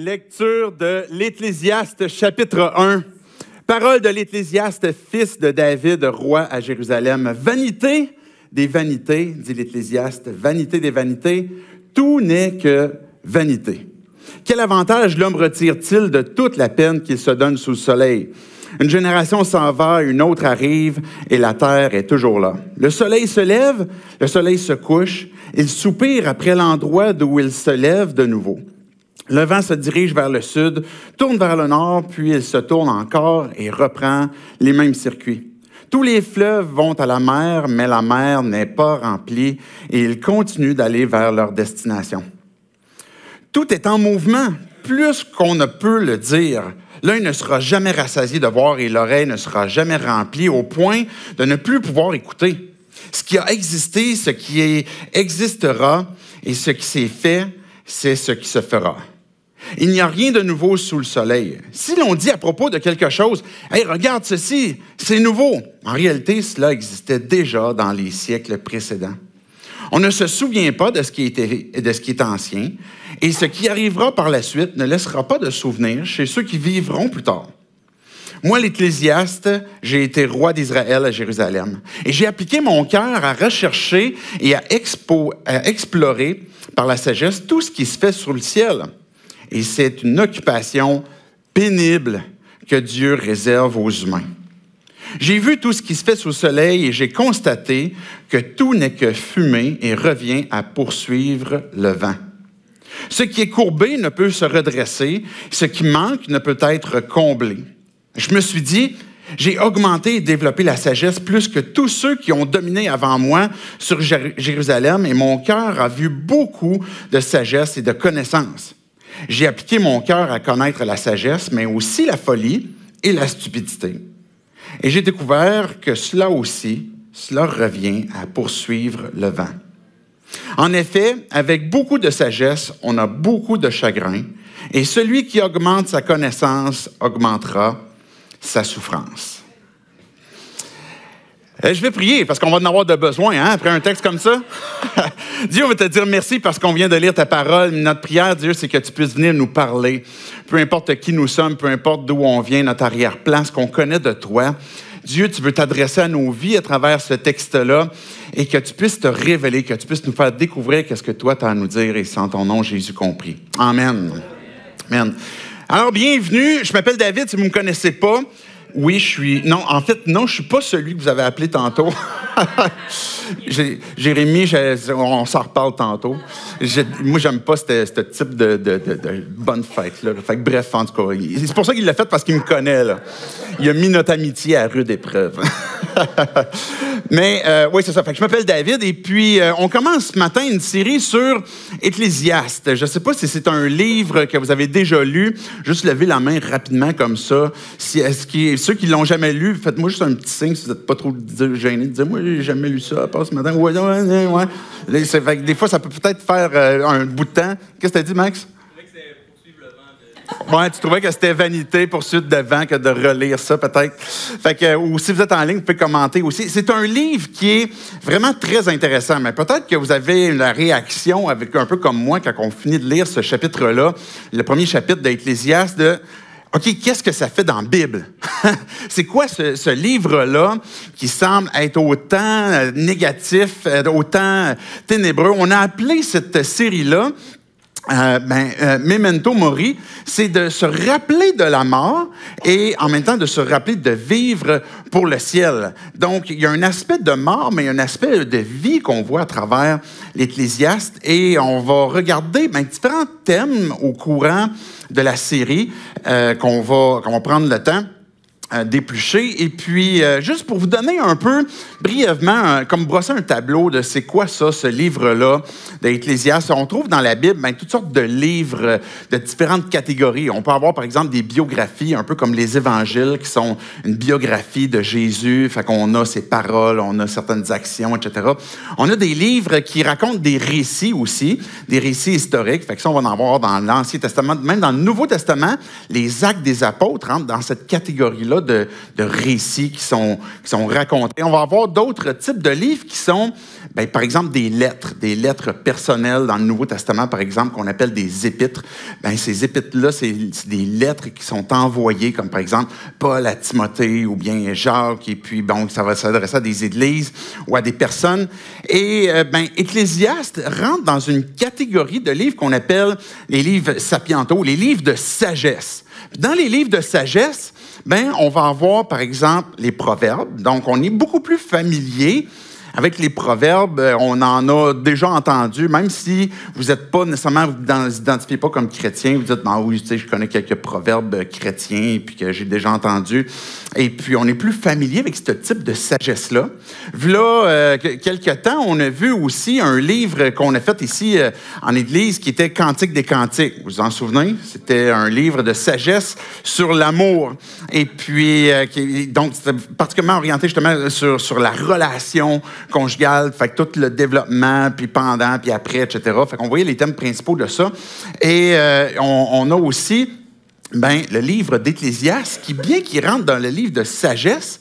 Lecture de l'Ecclésiaste, chapitre 1. Parole de l'Ecclésiaste, fils de David, roi à Jérusalem. Vanité des vanités, dit l'Ecclésiaste, vanité des vanités, tout n'est que vanité. Quel avantage l'homme retire-t-il de toute la peine qu'il se donne sous le soleil? Une génération s'en va, une autre arrive, et la terre est toujours là. Le soleil se lève, le soleil se couche, il soupire après l'endroit d'où il se lève de nouveau. Le vent se dirige vers le sud, tourne vers le nord, puis il se tourne encore et reprend les mêmes circuits. Tous les fleuves vont à la mer, mais la mer n'est pas remplie et ils continuent d'aller vers leur destination. Tout est en mouvement, plus qu'on ne peut le dire. L'œil ne sera jamais rassasié de voir et l'oreille ne sera jamais remplie au point de ne plus pouvoir écouter. Ce qui a existé, ce qui existera et ce qui s'est fait, c'est ce qui se fera. Il n'y a rien de nouveau sous le soleil. Si l'on dit à propos de quelque chose, « Hey, regarde ceci, c'est nouveau », en réalité, cela existait déjà dans les siècles précédents. On ne se souvient pas de ce qui est ancien, et ce qui arrivera par la suite ne laissera pas de souvenir chez ceux qui vivront plus tard. Moi, l'Ecclésiaste, j'ai été roi d'Israël à Jérusalem, et j'ai appliqué mon cœur à rechercher et à explorer par la sagesse tout ce qui se fait sur le ciel. Et c'est une occupation pénible que Dieu réserve aux humains. J'ai vu tout ce qui se fait sous le soleil et j'ai constaté que tout n'est que fumée et revient à poursuivre le vent. Ce qui est courbé ne peut se redresser, ce qui manque ne peut être comblé. Je me suis dit, j'ai augmenté et développé la sagesse plus que tous ceux qui ont dominé avant moi sur Jérusalem et mon cœur a vu beaucoup de sagesse et de connaissance. J'ai appliqué mon cœur à connaître la sagesse, mais aussi la folie et la stupidité. Et j'ai découvert que cela revient à poursuivre le vent. En effet, avec beaucoup de sagesse, on a beaucoup de chagrin, et celui qui augmente sa connaissance augmentera sa souffrance. Je vais prier parce qu'on va en avoir de besoin, après un texte comme ça. Dieu, on va te dire merci parce qu'on vient de lire ta parole. Notre prière, Dieu, c'est que tu puisses venir nous parler. Peu importe qui nous sommes, peu importe d'où on vient, notre arrière-plan, ce qu'on connaît de toi. Dieu, tu veux t'adresser à nos vies à travers ce texte-là et que tu puisses te révéler, que tu puisses nous faire découvrir qu'est-ce que toi tu as à nous dire et c'est en ton nom, Jésus compris. Amen. Amen. Alors, bienvenue. Je m'appelle David, si vous ne me connaissez pas. Oui, je suis pas celui que vous avez appelé tantôt. Jérémy, on s'en reparle tantôt. Moi, j'aime pas ce type de bonne fête-là. Fait que, bref, en tout cas, c'est pour ça qu'il l'a fait, parce qu'il me connaît, là. Il a mis notre amitié à rude épreuve. Mais, oui, c'est ça. Fait que je m'appelle David et puis on commence ce matin une série sur Ecclésiaste. Je ne sais pas si c'est un livre que vous avez déjà lu. Juste levez la main rapidement comme ça. Ceux qui ne l'ont jamais lu, faites-moi juste un petit signe si vous n'êtes pas trop gênés de dire « Moi, j'ai jamais lu ça, à part ce matin. » Ouais. Fait que des fois, ça peut peut-être faire un bout de temps. Qu'est-ce que tu as dit, Max? Ouais, tu trouvais que c'était vanité, poursuite de vent, que de relire ça, peut-être. Fait que, ou si vous êtes en ligne, vous pouvez commenter aussi. C'est un livre qui est vraiment très intéressant, mais peut-être que vous avez une réaction, avec un peu comme moi, quand on finit de lire ce chapitre-là, le premier chapitre d'Ecclésiaste, de OK, qu'est-ce que ça fait dans la Bible? C'est quoi ce livre-là qui semble être autant négatif, autant ténébreux? On a appelé cette série-là Memento Mori, c'est de se rappeler de la mort et en même temps de se rappeler de vivre pour le ciel. Donc, il y a un aspect de mort, mais il y a un aspect de vie qu'on voit à travers l'Ecclésiaste et on va regarder différents thèmes au courant de la série qu'on va prendre le temps d'éplucher. Et puis, juste pour vous donner un peu, brièvement, comme brosser un tableau de c'est quoi ça, ce livre-là d'Ecclésiaste. On trouve dans la Bible toutes sortes de livres de différentes catégories. On peut avoir, par exemple, des biographies, un peu comme les évangiles, qui sont une biographie de Jésus. Fait qu'on a ses paroles, on a certaines actions, etc. On a des livres qui racontent des récits aussi, des récits historiques. Fait que ça, on va en avoir dans l'Ancien Testament. Même dans le Nouveau Testament, les Actes des Apôtres rentrent dans cette catégorie-là de récits qui sont racontés. On va avoir d'autres types de livres qui sont, bien, par exemple, des lettres personnelles dans le Nouveau Testament, par exemple, qu'on appelle des épîtres. Bien, ces épîtres-là, c'est des lettres qui sont envoyées, comme par exemple Paul à Timothée ou bien Jacques, et puis, bon, ça va s'adresser à des églises ou à des personnes. Et, bien, Ecclésiaste rentre dans une catégorie de livres qu'on appelle les livres sapientaux, les livres de sagesse. Dans les livres de sagesse, ben, on va avoir, par exemple, les proverbes. Donc, on est beaucoup plus familier avec les proverbes. On en a déjà entendu, même si vous n'êtes pas nécessairement, vous ne vous identifiez pas comme chrétien, vous dites, non, oui, tu sais, je connais quelques proverbes chrétiens, puis que j'ai déjà entendu. Et puis, on est plus familier avec ce type de sagesse-là. Là, quelques temps, on a vu aussi un livre qu'on a fait ici en Église qui était Cantique des Cantiques. Vous vous en souvenez? C'était un livre de sagesse sur l'amour. Et puis, donc, c'était particulièrement orienté justement sur la relation conjugale, fait que tout le développement, puis pendant, puis après, etc. Fait qu'on voyait les thèmes principaux de ça. Et on a aussi le livre d'Ecclésiaste qui, bien qu'il rentre dans le livre de sagesse,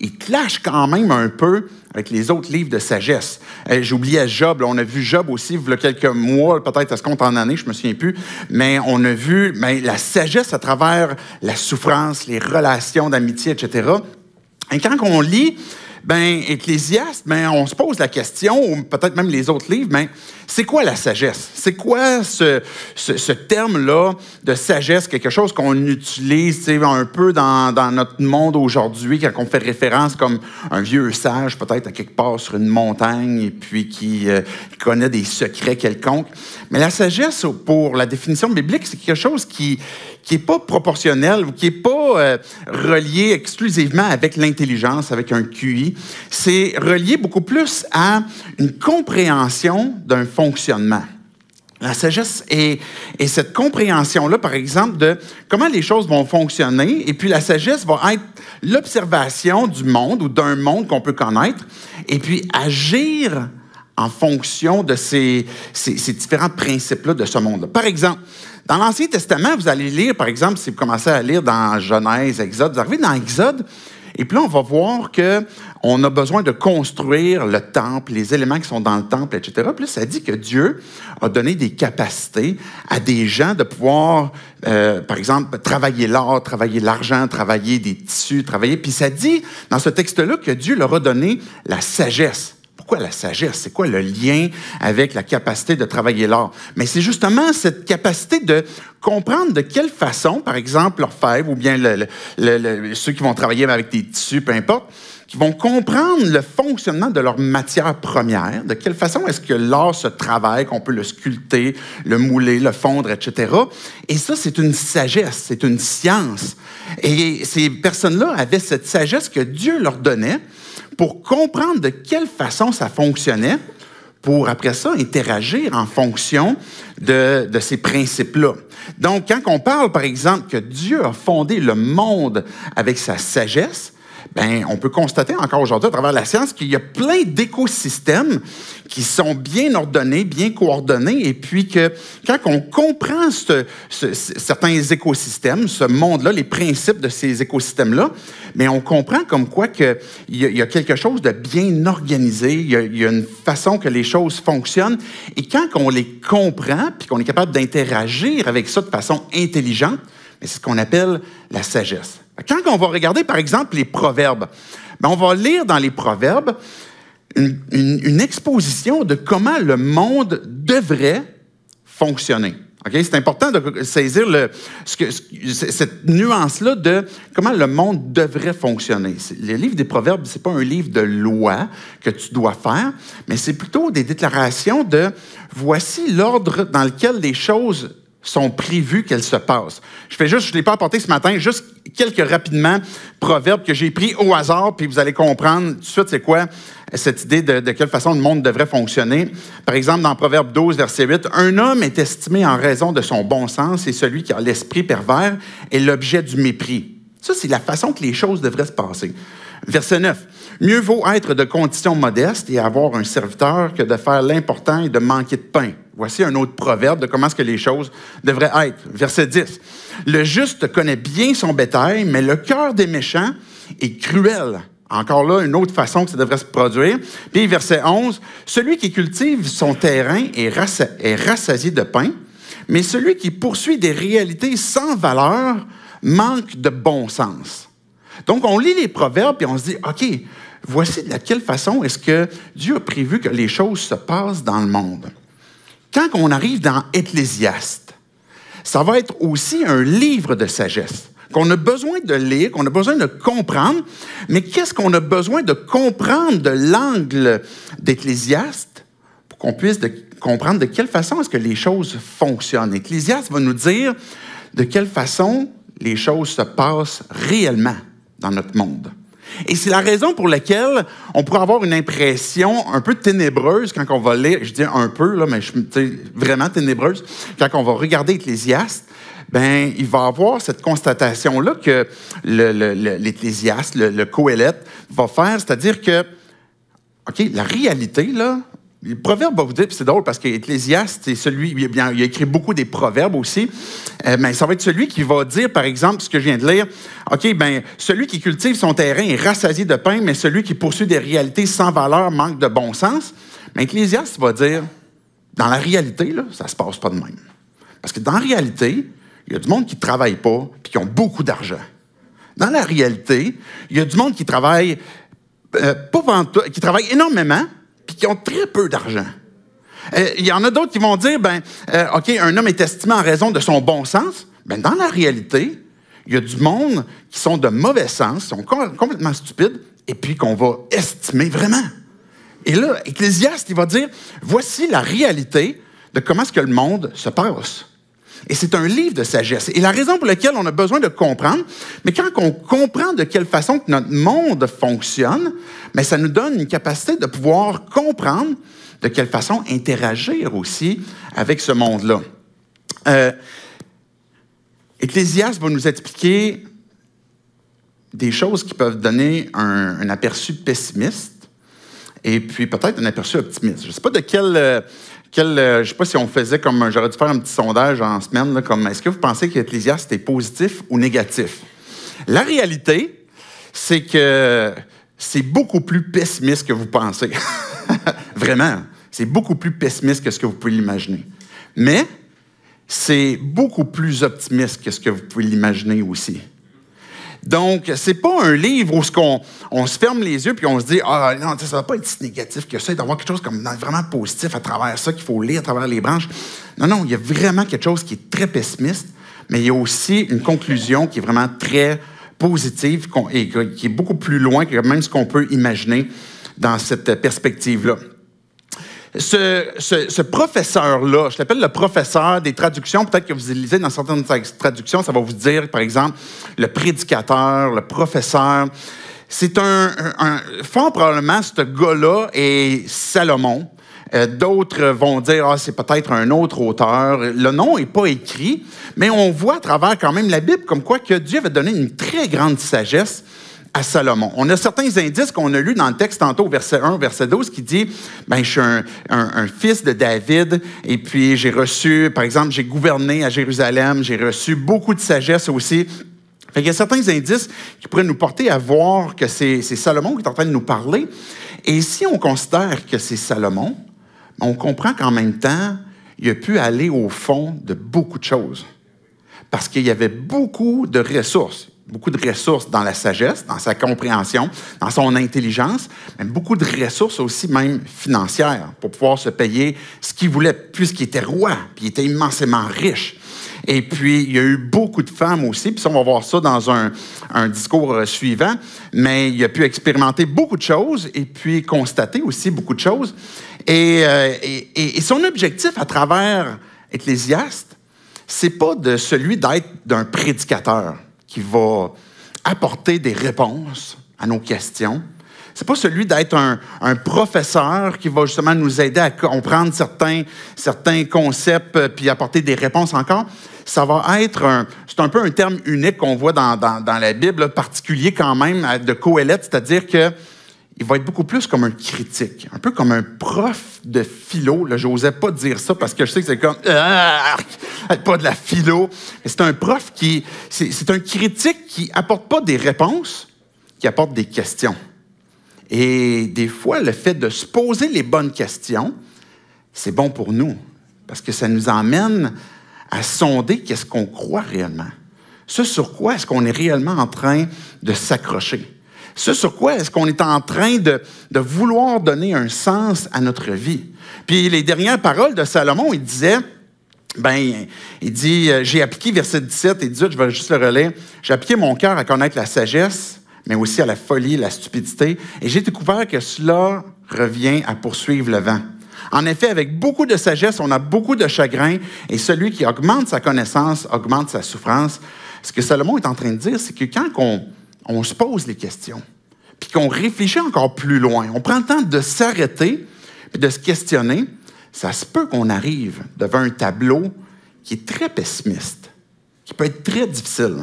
il clash quand même un peu avec les autres livres de sagesse. J'oubliais Job. Là, on a vu Job aussi il y a quelques mois, peut-être ça se compte en années, je ne me souviens plus, mais on a vu la sagesse à travers la souffrance, les relations d'amitié, etc. Et quand on lit Ecclésiaste, on se pose la question, ou peut-être même les autres livres, c'est quoi la sagesse? C'est quoi ce terme-là de sagesse, quelque chose qu'on utilise un peu dans notre monde aujourd'hui, quand on fait référence comme un vieux sage, peut-être à quelque part sur une montagne, et puis qui connaît des secrets quelconques. Mais la sagesse, pour la définition biblique, c'est quelque chose qui n'est pas proportionnel, ou qui n'est pas relié exclusivement avec l'intelligence, avec un QI. C'est relié beaucoup plus à une compréhension d'un fonctionnement. La sagesse est cette compréhension-là, par exemple, de comment les choses vont fonctionner. Et puis la sagesse va être l'observation du monde ou d'un monde qu'on peut connaître, et puis agir en fonction de ces différents principes-là de ce monde-là. Par exemple, dans l'Ancien Testament, vous allez lire, par exemple, si vous commencez à lire dans Genèse, Exode, vous arrivez dans Exode, et puis là, on va voir qu'on a besoin de construire le temple, les éléments qui sont dans le temple, etc. Puis là, ça dit que Dieu a donné des capacités à des gens de pouvoir, par exemple, travailler l'or, travailler l'argent, travailler des tissus, travailler. Puis ça dit dans ce texte-là que Dieu leur a donné la sagesse. Pourquoi la sagesse? C'est quoi le lien avec la capacité de travailler l'art? Mais c'est justement cette capacité de comprendre de quelle façon, par exemple, l'orfèvre ou bien ceux qui vont travailler avec des tissus, peu importe, qui vont comprendre le fonctionnement de leur matière première, de quelle façon est-ce que l'art se travaille, qu'on peut le sculpter, le mouler, le fondre, etc. Et ça, c'est une sagesse, c'est une science. Et ces personnes-là avaient cette sagesse que Dieu leur donnait pour comprendre de quelle façon ça fonctionnait, pour après ça interagir en fonction de ces principes-là. Donc, quand on parle, par exemple, que Dieu a fondé le monde avec sa sagesse, on peut constater encore aujourd'hui, à travers la science, qu'il y a plein d'écosystèmes qui sont bien ordonnés, bien coordonnés, et puis que quand on comprend certains écosystèmes, ce monde-là, les principes de ces écosystèmes-là, on comprend comme quoi qu'il y a quelque chose de bien organisé, il y a une façon que les choses fonctionnent, et quand on les comprend, puis qu'on est capable d'interagir avec ça de façon intelligente, c'est ce qu'on appelle la sagesse. Quand on va regarder, par exemple, les proverbes, on va lire dans les proverbes une exposition de comment le monde devrait fonctionner. Okay? C'est important de saisir cette nuance-là de comment le monde devrait fonctionner. Le livre des proverbes, ce n'est pas un livre de loi que tu dois faire, mais c'est plutôt des déclarations de « voici l'ordre dans lequel les choses sont prévues qu'elles se passent ». Je ne l'ai pas apporté ce matin, juste quelques rapidement proverbes que j'ai pris au hasard, puis vous allez comprendre tout de suite c'est quoi cette idée de quelle façon le monde devrait fonctionner. Par exemple, dans Proverbe 12, verset 8, « Un homme est estimé en raison de son bon sens, et celui qui a l'esprit pervers est l'objet du mépris. » Ça, c'est la façon que les choses devraient se passer. Verset 9. Mieux vaut être de condition modeste et avoir un serviteur que de faire l'important et de manquer de pain. Voici un autre proverbe de comment est-ce que les choses devraient être. Verset 10. Le juste connaît bien son bétail, mais le cœur des méchants est cruel. Encore là, une autre façon que ça devrait se produire. Puis verset 11. Celui qui cultive son terrain est rassasié de pain, mais celui qui poursuit des réalités sans valeur manque de bon sens. Donc, on lit les proverbes et on se dit, OK, voici de quelle façon est-ce que Dieu a prévu que les choses se passent dans le monde. Quand on arrive dans Ecclésiaste, ça va être aussi un livre de sagesse qu'on a besoin de lire, qu'on a besoin de comprendre. Mais qu'est-ce qu'on a besoin de comprendre de l'angle d'Ecclésiaste pour qu'on puisse comprendre de quelle façon est-ce que les choses fonctionnent? Ecclésiaste va nous dire de quelle façon les choses se passent réellement dans notre monde. Et c'est la raison pour laquelle on pourrait avoir une impression un peu ténébreuse quand on va lire, je dis un peu, là, mais vraiment ténébreuse, quand on va regarder Ecclésiaste, ben, il va avoir cette constatation-là que l'Ecclésiaste, le Qoéleth, va faire, c'est-à-dire que, OK, la réalité, là, le proverbe va vous dire, puis c'est drôle parce qu'Ecclésiaste, c'est celui, il a écrit beaucoup des proverbes aussi, mais ça va être celui qui va dire, par exemple, ce que je viens de lire, OK, ben celui qui cultive son terrain est rassasié de pain, mais celui qui poursuit des réalités sans valeur manque de bon sens. Mais Ecclésiaste va dire, dans la réalité, là, ça ne se passe pas de même. Parce que dans la réalité, il y a du monde qui ne travaille pas et qui ont beaucoup d'argent. Dans la réalité, il y a du monde qui travaille, qui travaille énormément puis qui ont très peu d'argent. Il y en a d'autres qui vont dire, OK, un homme est estimé en raison de son bon sens. Ben, dans la réalité, il y a du monde qui sont de mauvais sens, qui sont complètement stupides, et puis qu'on va estimer vraiment. Et là, Ecclésiaste, il va dire, voici la réalité de comment est-ce que le monde se passe. Et c'est un livre de sagesse. Et la raison pour laquelle on a besoin de comprendre, mais quand on comprend de quelle façon que notre monde fonctionne, bien, ça nous donne une capacité de pouvoir comprendre de quelle façon interagir aussi avec ce monde-là. Ecclésiaste va nous expliquer des choses qui peuvent donner un aperçu pessimiste et puis peut-être un aperçu optimiste. Je ne sais pas de je ne sais pas si on faisait comme, j'aurais dû faire un petit sondage en semaine, là, comme est-ce que vous pensez qu'Ecclésiaste est positif ou négatif? La réalité, c'est que c'est beaucoup plus pessimiste que vous pensez. Vraiment, c'est beaucoup plus pessimiste que ce que vous pouvez l'imaginer. Mais c'est beaucoup plus optimiste que ce que vous pouvez l'imaginer aussi. Donc, c'est pas un livre où on se ferme les yeux puis on se dit « Ah non, ça va pas être si négatif que ça, il doit y avoir quelque chose comme vraiment positif à travers ça qu'il faut lire à travers les branches. » Non, il y a vraiment quelque chose qui est très pessimiste, mais il y a aussi une conclusion qui est vraiment très positive et qui est beaucoup plus loin que même ce qu'on peut imaginer dans cette perspective-là. Ce professeur-là, je l'appelle le professeur des traductions, peut-être que vous lisez dans certaines traductions, ça va vous dire, par exemple, le prédicateur, le professeur. C'est fort probablement, ce gars-là est Salomon. D'autres vont dire, c'est peut-être un autre auteur. Le nom n'est pas écrit, mais on voit à travers quand même la Bible comme quoi que Dieu avait donné une très grande sagesse à Salomon. On a certains indices qu'on a lus dans le texte tantôt, verset 1, verset 12, qui dit, je suis un fils de David, et puis j'ai reçu, par exemple, j'ai gouverné à Jérusalem, j'ai reçu beaucoup de sagesse aussi. Fait qu'il y a certains indices qui pourraient nous porter à voir que c'est Salomon qui est en train de nous parler. Et si on considère que c'est Salomon, on comprend qu'en même temps, il a pu aller au fond de beaucoup de choses. Parce qu'il y avait beaucoup de ressources dans la sagesse, dans sa compréhension, dans son intelligence, mais beaucoup de ressources aussi même financières pour pouvoir se payer ce qu'il voulait, puisqu'il était roi, puis il était immensément riche. Et puis, il y a eu beaucoup de femmes aussi, puis ça, on va voir ça dans un discours suivant, mais il a pu expérimenter beaucoup de choses et puis constater aussi beaucoup de choses. Et son objectif à travers Ecclésiaste, c'est pas celui d'être d'un prédicateur qui va apporter des réponses à nos questions, C'est pas celui d'être un professeur qui va justement nous aider à comprendre certains concepts puis apporter des réponses encore. Ça va être c'est un peu un terme unique qu'on voit dans la Bible, là, particulier quand même de Qoéleth, c'est-à-dire que il va être beaucoup plus comme un critique, un peu comme un prof de philo. Là, j'osais pas dire ça parce que je sais que c'est comme pas de la philo. Mais c'est un prof c'est un critique qui apporte pas des réponses, qui apporte des questions. Et des fois, le fait de se poser les bonnes questions, c'est bon pour nous parce que ça nous emmène à sonder qu'est-ce qu'on croit réellement. Ce sur quoi est-ce qu'on est réellement en train de s'accrocher. Ce sur quoi est-ce qu'on est en train de vouloir donner un sens à notre vie. Puis les dernières paroles de Salomon, il disait, il dit, j'ai appliqué, verset 17 et 18, je vais juste le relire, j'ai appliqué mon cœur à connaître la sagesse, mais aussi à la folie, la stupidité, et j'ai découvert que cela revient à poursuivre le vent. En effet, avec beaucoup de sagesse, on a beaucoup de chagrin, et celui qui augmente sa connaissance augmente sa souffrance. Ce que Salomon est en train de dire, c'est que quand on se pose les questions, puis qu'on réfléchit encore plus loin, on prend le temps de s'arrêter, puis de se questionner, ça se peut qu'on arrive devant un tableau qui est très pessimiste, qui peut être très difficile.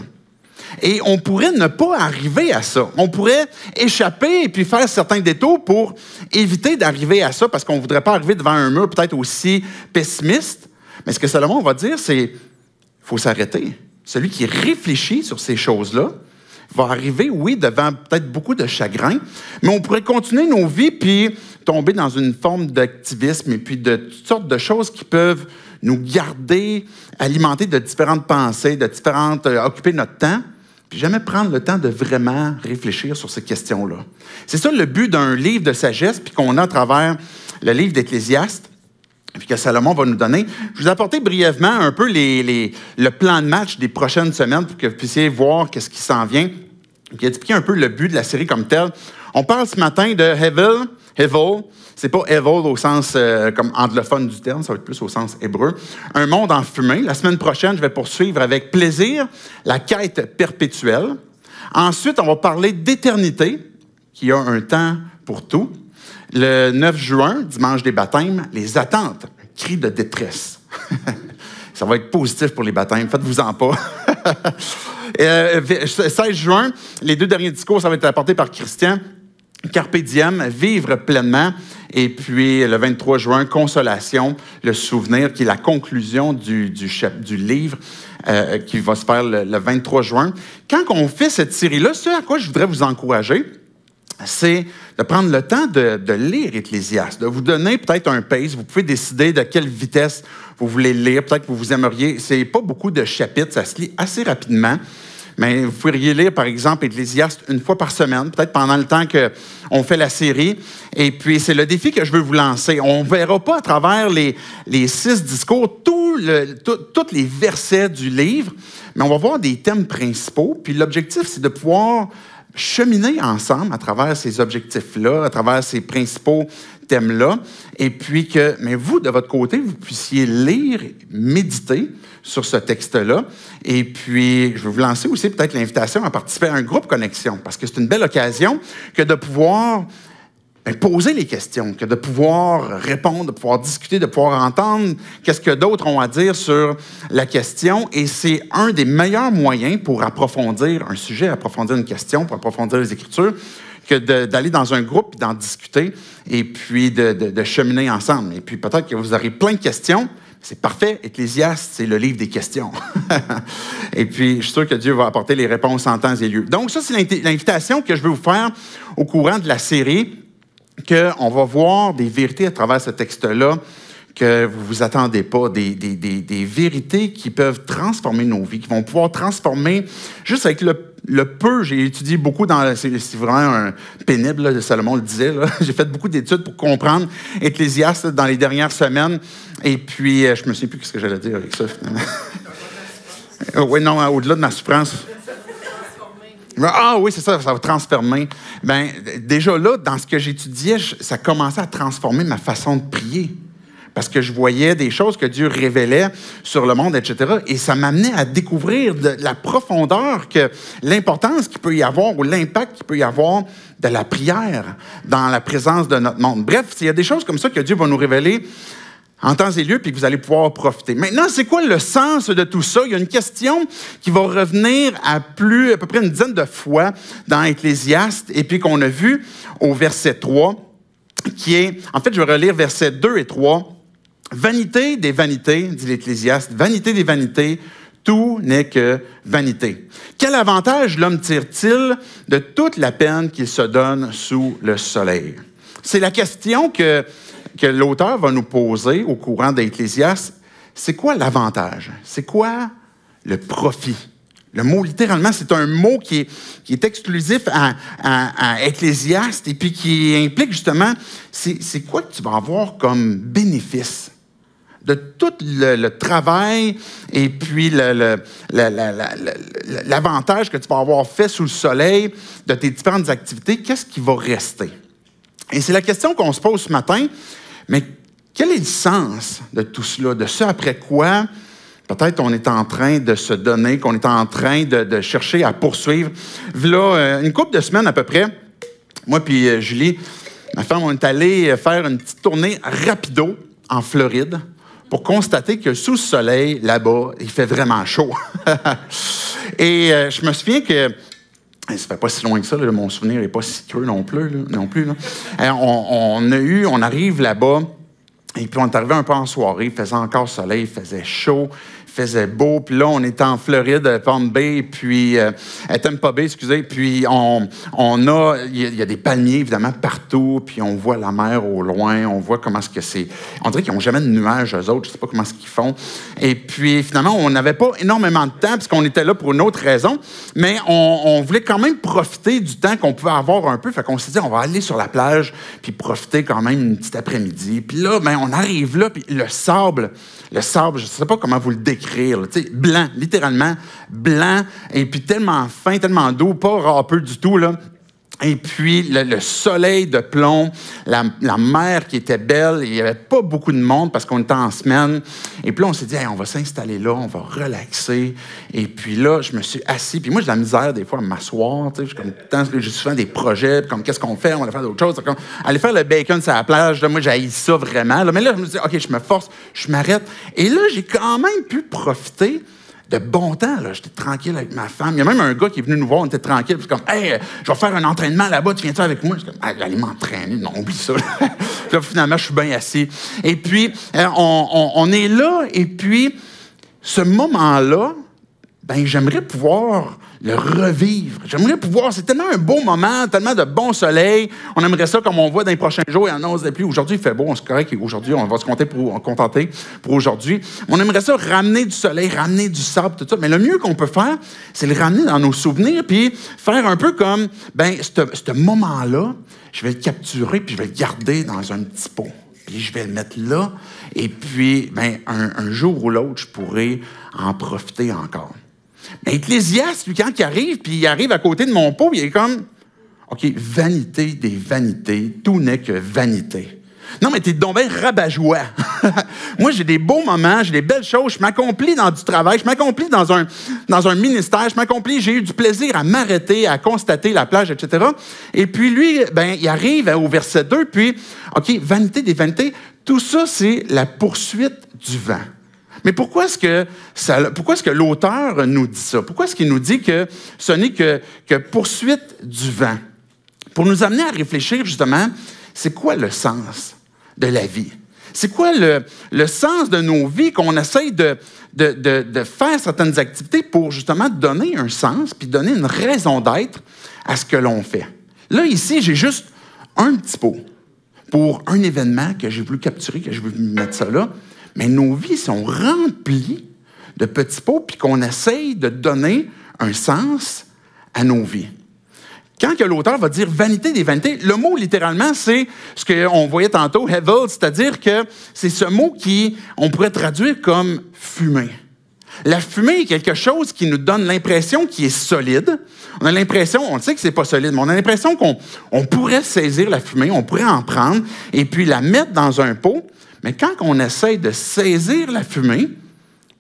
Et on pourrait ne pas arriver à ça. On pourrait échapper et puis faire certains détours pour éviter d'arriver à ça parce qu'on ne voudrait pas arriver devant un mur peut-être aussi pessimiste. Mais ce que Salomon va dire, c'est qu'il faut s'arrêter. Celui qui réfléchit sur ces choses-là va arriver, oui, devant peut-être beaucoup de chagrin, mais on pourrait continuer nos vies puis tomber dans une forme d'activisme et puis de toutes sortes de choses qui peuvent nous garder alimentés de différentes pensées, occuper notre temps, puis jamais prendre le temps de vraiment réfléchir sur ces questions-là. C'est ça le but d'un livre de sagesse, puis qu'on a à travers le livre d'Ecclésiaste, puis que Salomon va nous donner. Je vous ai apporté brièvement un peu le plan de match des prochaines semaines pour que vous puissiez voir qu'est-ce qui s'en vient, puis expliquer un peu le but de la série comme tel. On parle ce matin de Hevel. C'est pas evil au sens comme anglophone du terme, ça va être plus au sens hébreu. Un monde en fumée. La semaine prochaine, je vais poursuivre avec plaisir la quête perpétuelle. Ensuite, on va parler d'éternité, qui a un temps pour tout. Le 9 juin, dimanche des baptêmes, les attentes, cri de détresse. Ça va être positif pour les baptêmes, faites-vous-en pas. 16 juin, les 2 derniers discours, ça va être apporté par Christian. Carpe diem, vivre pleinement. Et puis, le 23 juin, consolation, le souvenir, qui est la conclusion du livre qui va se faire le 23 juin. Quand on fait cette série-là, ce à quoi je voudrais vous encourager, c'est de prendre le temps de lire Ecclésiaste, de vous donner peut-être un pace. Vous pouvez décider de quelle vitesse vous voulez lire. Peut-être que vous aimeriez. C'est pas beaucoup de chapitres, ça se lit assez rapidement. Mais vous pourriez lire, par exemple, Ecclésiaste une fois par semaine, peut-être pendant le temps qu'on fait la série. Et puis, c'est le défi que je veux vous lancer. On ne verra pas à travers les 6 discours tous les versets du livre, mais on va voir des thèmes principaux. Puis l'objectif, c'est de pouvoir cheminer ensemble à travers ces objectifs-là, à travers ces principaux thèmes-là, et puis mais vous, de votre côté, vous puissiez lire, méditer sur ce texte-là, et puis je vais vous lancer aussi peut-être l'invitation à participer à un groupe Connexion, parce que c'est une belle occasion que de pouvoir poser les questions, que de pouvoir répondre, de pouvoir discuter, de pouvoir entendre qu'est-ce que d'autres ont à dire sur la question. Et c'est un des meilleurs moyens pour approfondir un sujet, approfondir une question, pour approfondir les Écritures, que d'aller dans un groupe, d'en discuter et puis de cheminer ensemble. Et puis peut-être que vous aurez plein de questions. C'est parfait. Ecclésiaste, c'est le livre des questions. Et puis, je suis sûr que Dieu va apporter les réponses en temps et lieu. Donc, ça, c'est l'invitation que je veux vous faire au courant de la série, qu'on va voir des vérités à travers ce texte-là que vous ne vous attendez pas, des vérités qui peuvent transformer nos vies, qui vont pouvoir transformer, juste avec le peu, j'ai étudié beaucoup c'est vraiment pénible, là, Salomon le disait, là. J'ai fait beaucoup d'études pour comprendre Ecclésiaste dans les dernières semaines, et puis je me souviens plus ce que j'allais dire avec ça, finalement. Oui, non, au-delà de ma souffrance. Ah oui, c'est ça, ça va transformer. Bien, déjà là, dans ce que j'étudiais, ça commençait à transformer ma façon de prier. parce que je voyais des choses que Dieu révélait sur le monde, etc. Et ça m'amenait à découvrir de la profondeur, que l'importance qu'il peut y avoir ou l'impact qu'il peut y avoir de la prière dans la présence de notre monde. Bref, il y a des choses comme ça que Dieu va nous révéler en temps et lieu, puis que vous allez pouvoir profiter. Maintenant, c'est quoi le sens de tout ça? Il y a une question qui va revenir à peu près une dizaine de fois dans Ecclésiaste, et puis qu'on a vu au verset 3, qui est, en fait, je vais relire versets 2 et 3. « Vanité des vanités, dit l'Ecclésiaste, vanité des vanités, tout n'est que vanité. Quel avantage l'homme tire-t-il de toute la peine qu'il se donne sous le soleil? » C'est la question que l'auteur va nous poser au courant d'Ecclésiaste. C'est quoi l'avantage? C'est quoi le profit? Le mot, littéralement, c'est un mot qui est exclusif à Ecclésiaste et puis qui implique justement, c'est quoi que tu vas avoir comme bénéfice de tout le travail et puis l'avantage que tu vas avoir fait sous le soleil de tes différentes activités, qu'est-ce qui va rester? Et c'est la question qu'on se pose ce matin, mais quel est le sens de tout cela, de ce après quoi peut-être on est en train de se donner, qu'on est en train de chercher à poursuivre? Là, une couple de semaines à peu près, moi puis Julie, ma femme, on est allés faire une petite tournée rapido en Floride pour constater que sous le soleil, là-bas, il fait vraiment chaud. Et je me souviens que ça fait pas si loin que ça, là, mon souvenir n'est pas si creux non plus. Là. On arrive là-bas, et puis on est arrivé un peu en soirée, il faisait encore soleil, il faisait chaud, il faisait beau, puis là, on était en Floride, Palm Bay, puis Tampa Bay, excusez, puis il y a des palmiers, évidemment, partout, puis on voit la mer au loin, on voit comment est-ce que c'est. On dirait qu'ils n'ont jamais de nuages, eux autres, je ne sais pas comment est-ce qu'ils font. Et puis, finalement, on n'avait pas énormément de temps, parce qu'on était là pour une autre raison, mais on voulait quand même profiter du temps qu'on pouvait avoir un peu, fait qu'on s'est dit, on va aller sur la plage, puis profiter quand même une petite après-midi. Puis là, ben, on arrive là, puis le sable, je ne sais pas comment vous le décrire, là, blanc, littéralement blanc, et puis tellement fin, tellement doux, pas râpeux du tout, là. Et puis, le soleil de plomb, la mer qui était belle, il n'y avait pas beaucoup de monde parce qu'on était en semaine. Et puis là, on s'est dit, hey, on va s'installer là, on va relaxer. Et puis là, je me suis assis. Puis moi, j'ai de la misère des fois à m'asseoir. J'ai souvent des projets, comme qu'est-ce qu'on fait? On va faire d'autres choses. Comme, aller faire le bacon sur la plage, là, moi, j'haïs ça vraiment. Là. Mais là, je me suis dit, OK, je me force, je m'arrête. Et là, j'ai quand même pu profiter de bon temps, là. J'étais tranquille avec ma femme. Il y a même un gars qui est venu nous voir, on était tranquille. Puis comme, hey, je vais faire un entraînement là-bas, tu viens-tu avec moi? Je suis comme, allez m'entraîner. Non, oublie ça. Là, finalement, je suis bien assis. Et puis, on est là, et puis, ce moment-là, ben, j'aimerais pouvoir le revivre. J'aimerais pouvoir, c'est tellement un beau moment, tellement de bon soleil. On aimerait ça comme on voit dans les prochains jours, il y en a plus. Aujourd'hui, il fait beau, c'est correct. Aujourd'hui, on va se contenter pour aujourd'hui. On aimerait ça ramener du soleil, ramener du sable, tout ça. Mais le mieux qu'on peut faire, c'est le ramener dans nos souvenirs, puis faire un peu comme, ben, ce moment-là, je vais le capturer, puis je vais le garder dans un petit pot. Puis je vais le mettre là, et puis, ben, un jour ou l'autre, je pourrai en profiter encore. Mais Ecclésiaste, lui, quand il arrive, puis il arrive à côté de mon pot, il est comme, OK, vanité des vanités, tout n'est que vanité. Non, mais t'es donc bien rabat-joie. Moi, j'ai des beaux moments, j'ai des belles choses, je m'accomplis dans du travail, je m'accomplis dans un ministère, je m'accomplis, j'ai eu du plaisir à m'arrêter, à constater la plage, etc. Et puis lui, ben, il arrive au verset 2, puis, OK, vanité des vanités, tout ça, c'est la poursuite du vent. Mais pourquoi est-ce que l'auteur nous dit ça? Pourquoi est-ce qu'il nous dit que ce n'est que poursuite du vent? Pour nous amener à réfléchir, justement, c'est quoi le sens de la vie? C'est quoi le sens de nos vies qu'on essaye de faire certaines activités pour, justement, donner un sens puis donner une raison d'être à ce que l'on fait? Là, ici, j'ai juste un petit pot pour un événement que j'ai voulu capturer, que je veux mettre ça là. Mais nos vies sont remplies de petits pots, puis qu'on essaye de donner un sens à nos vies. Quand que l'auteur va dire « vanité des vanités », le mot, littéralement, c'est ce qu'on voyait tantôt, « hevel », c'est-à-dire que c'est ce mot qui, on pourrait traduire comme « fumée ». La fumée est quelque chose qui nous donne l'impression qu'il est solide. On a l'impression, on sait que c'est pas solide, mais on a l'impression qu'on pourrait saisir la fumée, on pourrait en prendre et puis la mettre dans un pot. Mais quand on essaie de saisir la fumée,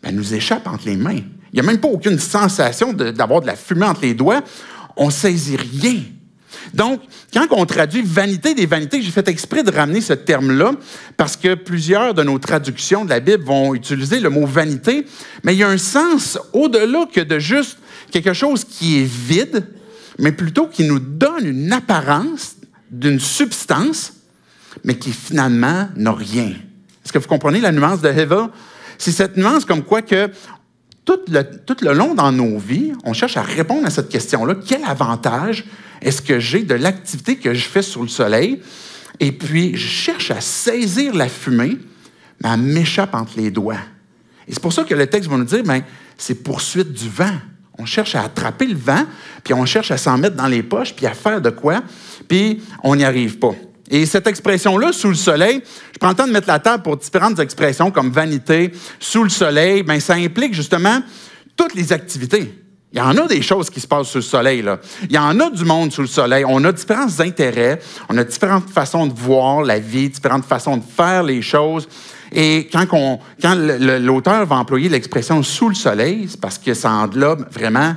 elle nous échappe entre les mains. Il n'y a même pas aucune sensation d'avoir de la fumée entre les doigts. On ne saisit rien. Donc, quand on traduit vanité des vanités, j'ai fait exprès de ramener ce terme-là parce que plusieurs de nos traductions de la Bible vont utiliser le mot vanité, mais il y a un sens au-delà que de juste quelque chose qui est vide, mais plutôt qui nous donne une apparence d'une substance, mais qui finalement n'a rien. Est-ce que vous comprenez la nuance de Heva? C'est cette nuance comme quoi que tout le long dans nos vies, on cherche à répondre à cette question-là. Quel avantage est-ce que j'ai de l'activité que je fais sous le soleil? Et puis, je cherche à saisir la fumée, mais elle m'échappe entre les doigts. Et c'est pour ça que le texte va nous dire, bien, c'est poursuite du vent. On cherche à attraper le vent, puis on cherche à s'en mettre dans les poches, puis à faire de quoi, puis on n'y arrive pas. Et cette expression-là, sous le soleil, je prends le temps de mettre la table pour différentes expressions comme vanité, sous le soleil, bien, ça implique justement toutes les activités. Il y en a des choses qui se passent sous le soleil, là. Il y en a du monde sous le soleil. On a différents intérêts, on a différentes façons de voir la vie, différentes façons de faire les choses. Et quand l'auteur va employer l'expression « sous le soleil », c'est parce que ça englobe vraiment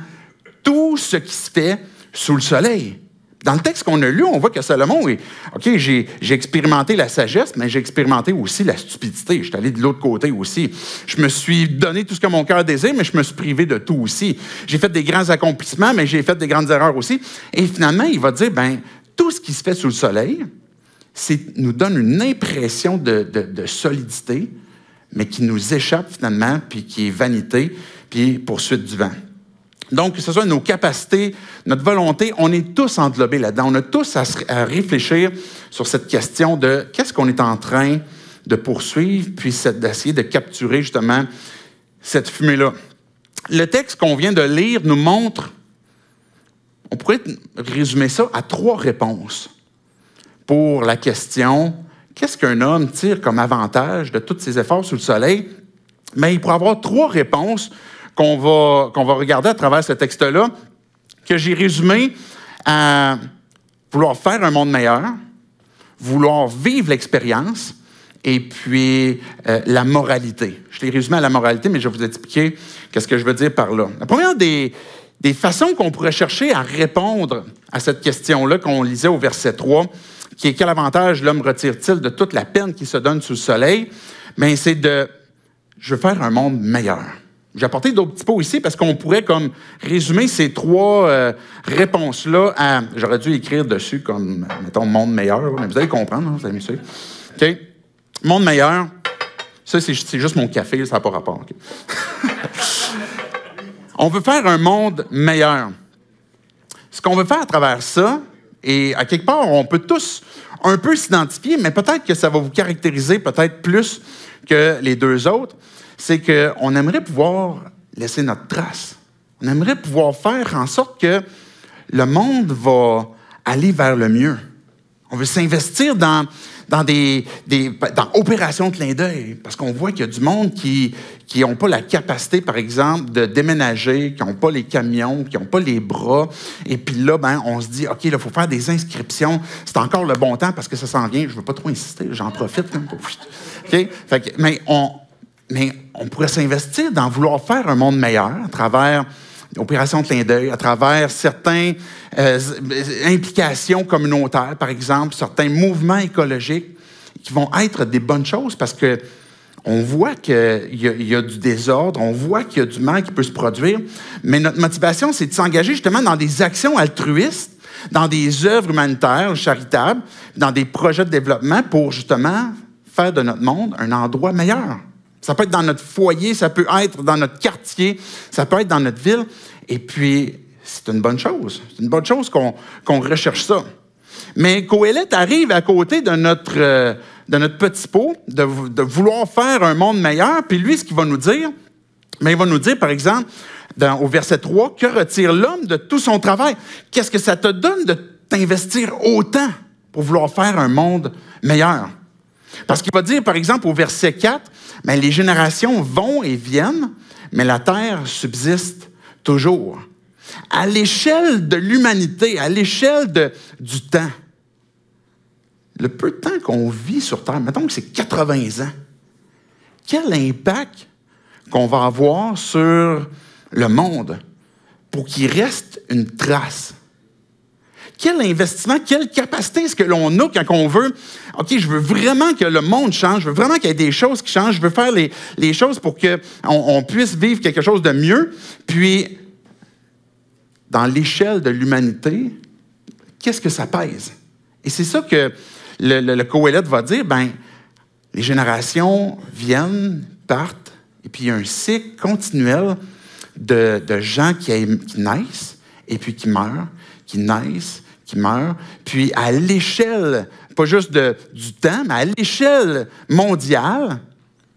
tout ce qui se fait sous le soleil. Dans le texte qu'on a lu, on voit que Salomon est « OK, j'ai expérimenté la sagesse, mais j'ai expérimenté aussi la stupidité. Je suis allé de l'autre côté aussi. Je me suis donné tout ce que mon cœur désire, mais je me suis privé de tout aussi. J'ai fait des grands accomplissements, mais j'ai fait des grandes erreurs aussi. » Et finalement, il va dire « Bien, tout ce qui se fait sous le soleil, nous donne une impression de solidité, mais qui nous échappe finalement, puis qui est vanité, puis poursuite du vent. » Donc, que ce soit nos capacités, notre volonté, on est tous englobés là-dedans. On a tous à réfléchir sur cette question de qu'est-ce qu'on est en train de poursuivre, puis d'essayer de capturer justement cette fumée-là. Le texte qu'on vient de lire nous montre, on pourrait résumer ça à 3 réponses pour la question qu'est-ce qu'un homme tire comme avantage de tous ses efforts sous le soleil? Mais il pourrait y avoir 3 réponses qu'on va regarder à travers ce texte-là, que j'ai résumé à vouloir faire un monde meilleur, vouloir vivre l'expérience, et puis la moralité. Je l'ai résumé à la moralité, mais je vais vous expliquer qu'est-ce que je veux dire par là. La première des façons qu'on pourrait chercher à répondre à cette question-là qu'on lisait au verset 3, qui est « Quel avantage l'homme retire-t-il de toute la peine qui se donne sous le soleil? » Bien, c'est je veux faire un monde meilleur. J'ai apporté d'autres petits pots ici parce qu'on pourrait comme résumer ces 3 réponses-là à... J'aurais dû écrire dessus comme, mettons, monde meilleur, mais vous allez comprendre, hein, vous allez me suivre. OK? Monde meilleur, ça, c'est juste mon café, ça n'a pas rapport. Okay? On veut faire un monde meilleur. Ce qu'on veut faire à travers ça, et à quelque part, on peut tous un peu s'identifier, mais peut-être que ça va vous caractériser peut-être plus que les 2 autres, c'est qu'on aimerait pouvoir laisser notre trace. On aimerait pouvoir faire en sorte que le monde va aller vers le mieux. On veut s'investir dans opérations de clin d'œil, parce qu'on voit qu'il y a du monde qui n'ont pas la capacité, par exemple, de déménager, qui n'ont pas les camions, qui n'ont pas les bras. Et puis là, ben, on se dit, OK, il faut faire des inscriptions. C'est encore le bon temps parce que ça s'en vient. Je ne veux pas trop insister, j'en profite. OK? Mais on pourrait s'investir dans vouloir faire un monde meilleur à travers l'opération de clin d'œil, à travers certaines implications communautaires, par exemple, certains mouvements écologiques qui vont être des bonnes choses parce que on voit qu'il y a du désordre, on voit qu'il y a du mal qui peut se produire, mais notre motivation, c'est de s'engager justement dans des actions altruistes, dans des œuvres humanitaires, charitables, dans des projets de développement pour justement faire de notre monde un endroit meilleur. Ça peut être dans notre foyer, ça peut être dans notre quartier, ça peut être dans notre ville. Et puis, c'est une bonne chose. C'est une bonne chose qu'on recherche ça. Mais Qoélette arrive à côté de notre petit pot, de vouloir faire un monde meilleur. Puis lui, ce qu'il va nous dire, mais il va nous dire, par exemple, au verset 3, « Que retire l'homme de tout son travail? » Qu'est-ce que ça te donne de t'investir autant pour vouloir faire un monde meilleur? Parce qu'il va dire, par exemple, au verset 4, bien, les générations vont et viennent, mais la terre subsiste toujours. À l'échelle de l'humanité, à l'échelle du temps, le peu de temps qu'on vit sur Terre, mettons que c'est 80 ans, quel impact qu'on va avoir sur le monde pour qu'il reste une trace? Quel investissement, quelle capacité est-ce que l'on a quand on veut, OK, je veux vraiment que le monde change, je veux vraiment qu'il y ait des choses qui changent, je veux faire les choses pour qu'on puisse vivre quelque chose de mieux. Puis, dans l'échelle de l'humanité, qu'est-ce que ça pèse? Et c'est ça que le Qoheleth va dire, bien, les générations viennent, partent, et puis il y a un cycle continuel de gens qui naissent, et puis qui meurent, qui naissent, qui meurent. Puis à l'échelle, pas juste du temps, mais à l'échelle mondiale,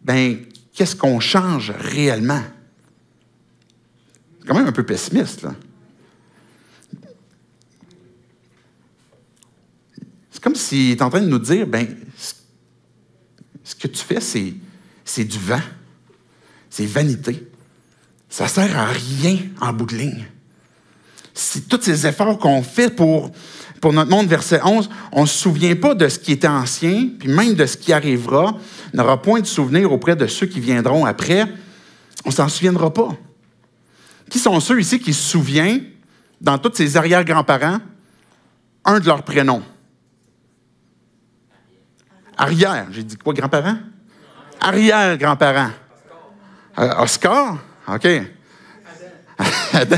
bien, qu'est-ce qu'on change réellement? C'est quand même un peu pessimiste, là. C'est comme s'il est en train de nous dire, bien, ce que tu fais, c'est du vent. C'est vanité. Ça ne sert à rien en bout de ligne. Si tous ces efforts qu'on fait pour notre monde, verset 11, on ne se souvient pas de ce qui était ancien, puis même de ce qui arrivera, n'aura point de souvenir auprès de ceux qui viendront après, on ne s'en souviendra pas. Qui sont ceux ici qui se souviennent, dans tous ces arrière-grands-parents, un de leurs prénoms? Arrière, j'ai dit quoi, grands-parents? Arrière-grands-parents. Oscar? OK. Adam.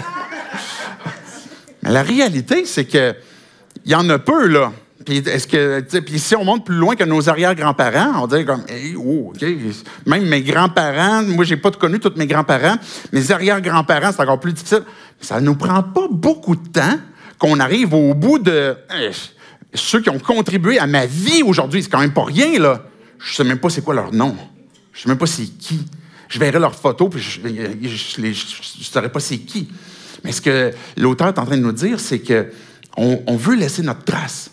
Mais la réalité, c'est qu'il y en a peu, là. Puis, puis si on monte plus loin que nos arrière-grands-parents, on dirait comme, hey, oh, OK. Même mes grands-parents, moi, je n'ai pas connu tous mes grands-parents, mes arrière-grands-parents, c'est encore plus difficile. Ça ne nous prend pas beaucoup de temps qu'on arrive au bout de ceux qui ont contribué à ma vie aujourd'hui. C'est quand même pas rien, là. Je ne sais même pas c'est quoi leur nom. Je ne sais même pas c'est qui. Je verrai leurs photos, puis je ne saurais pas c'est qui. Mais ce que l'auteur est en train de nous dire, c'est qu'on veut laisser notre trace.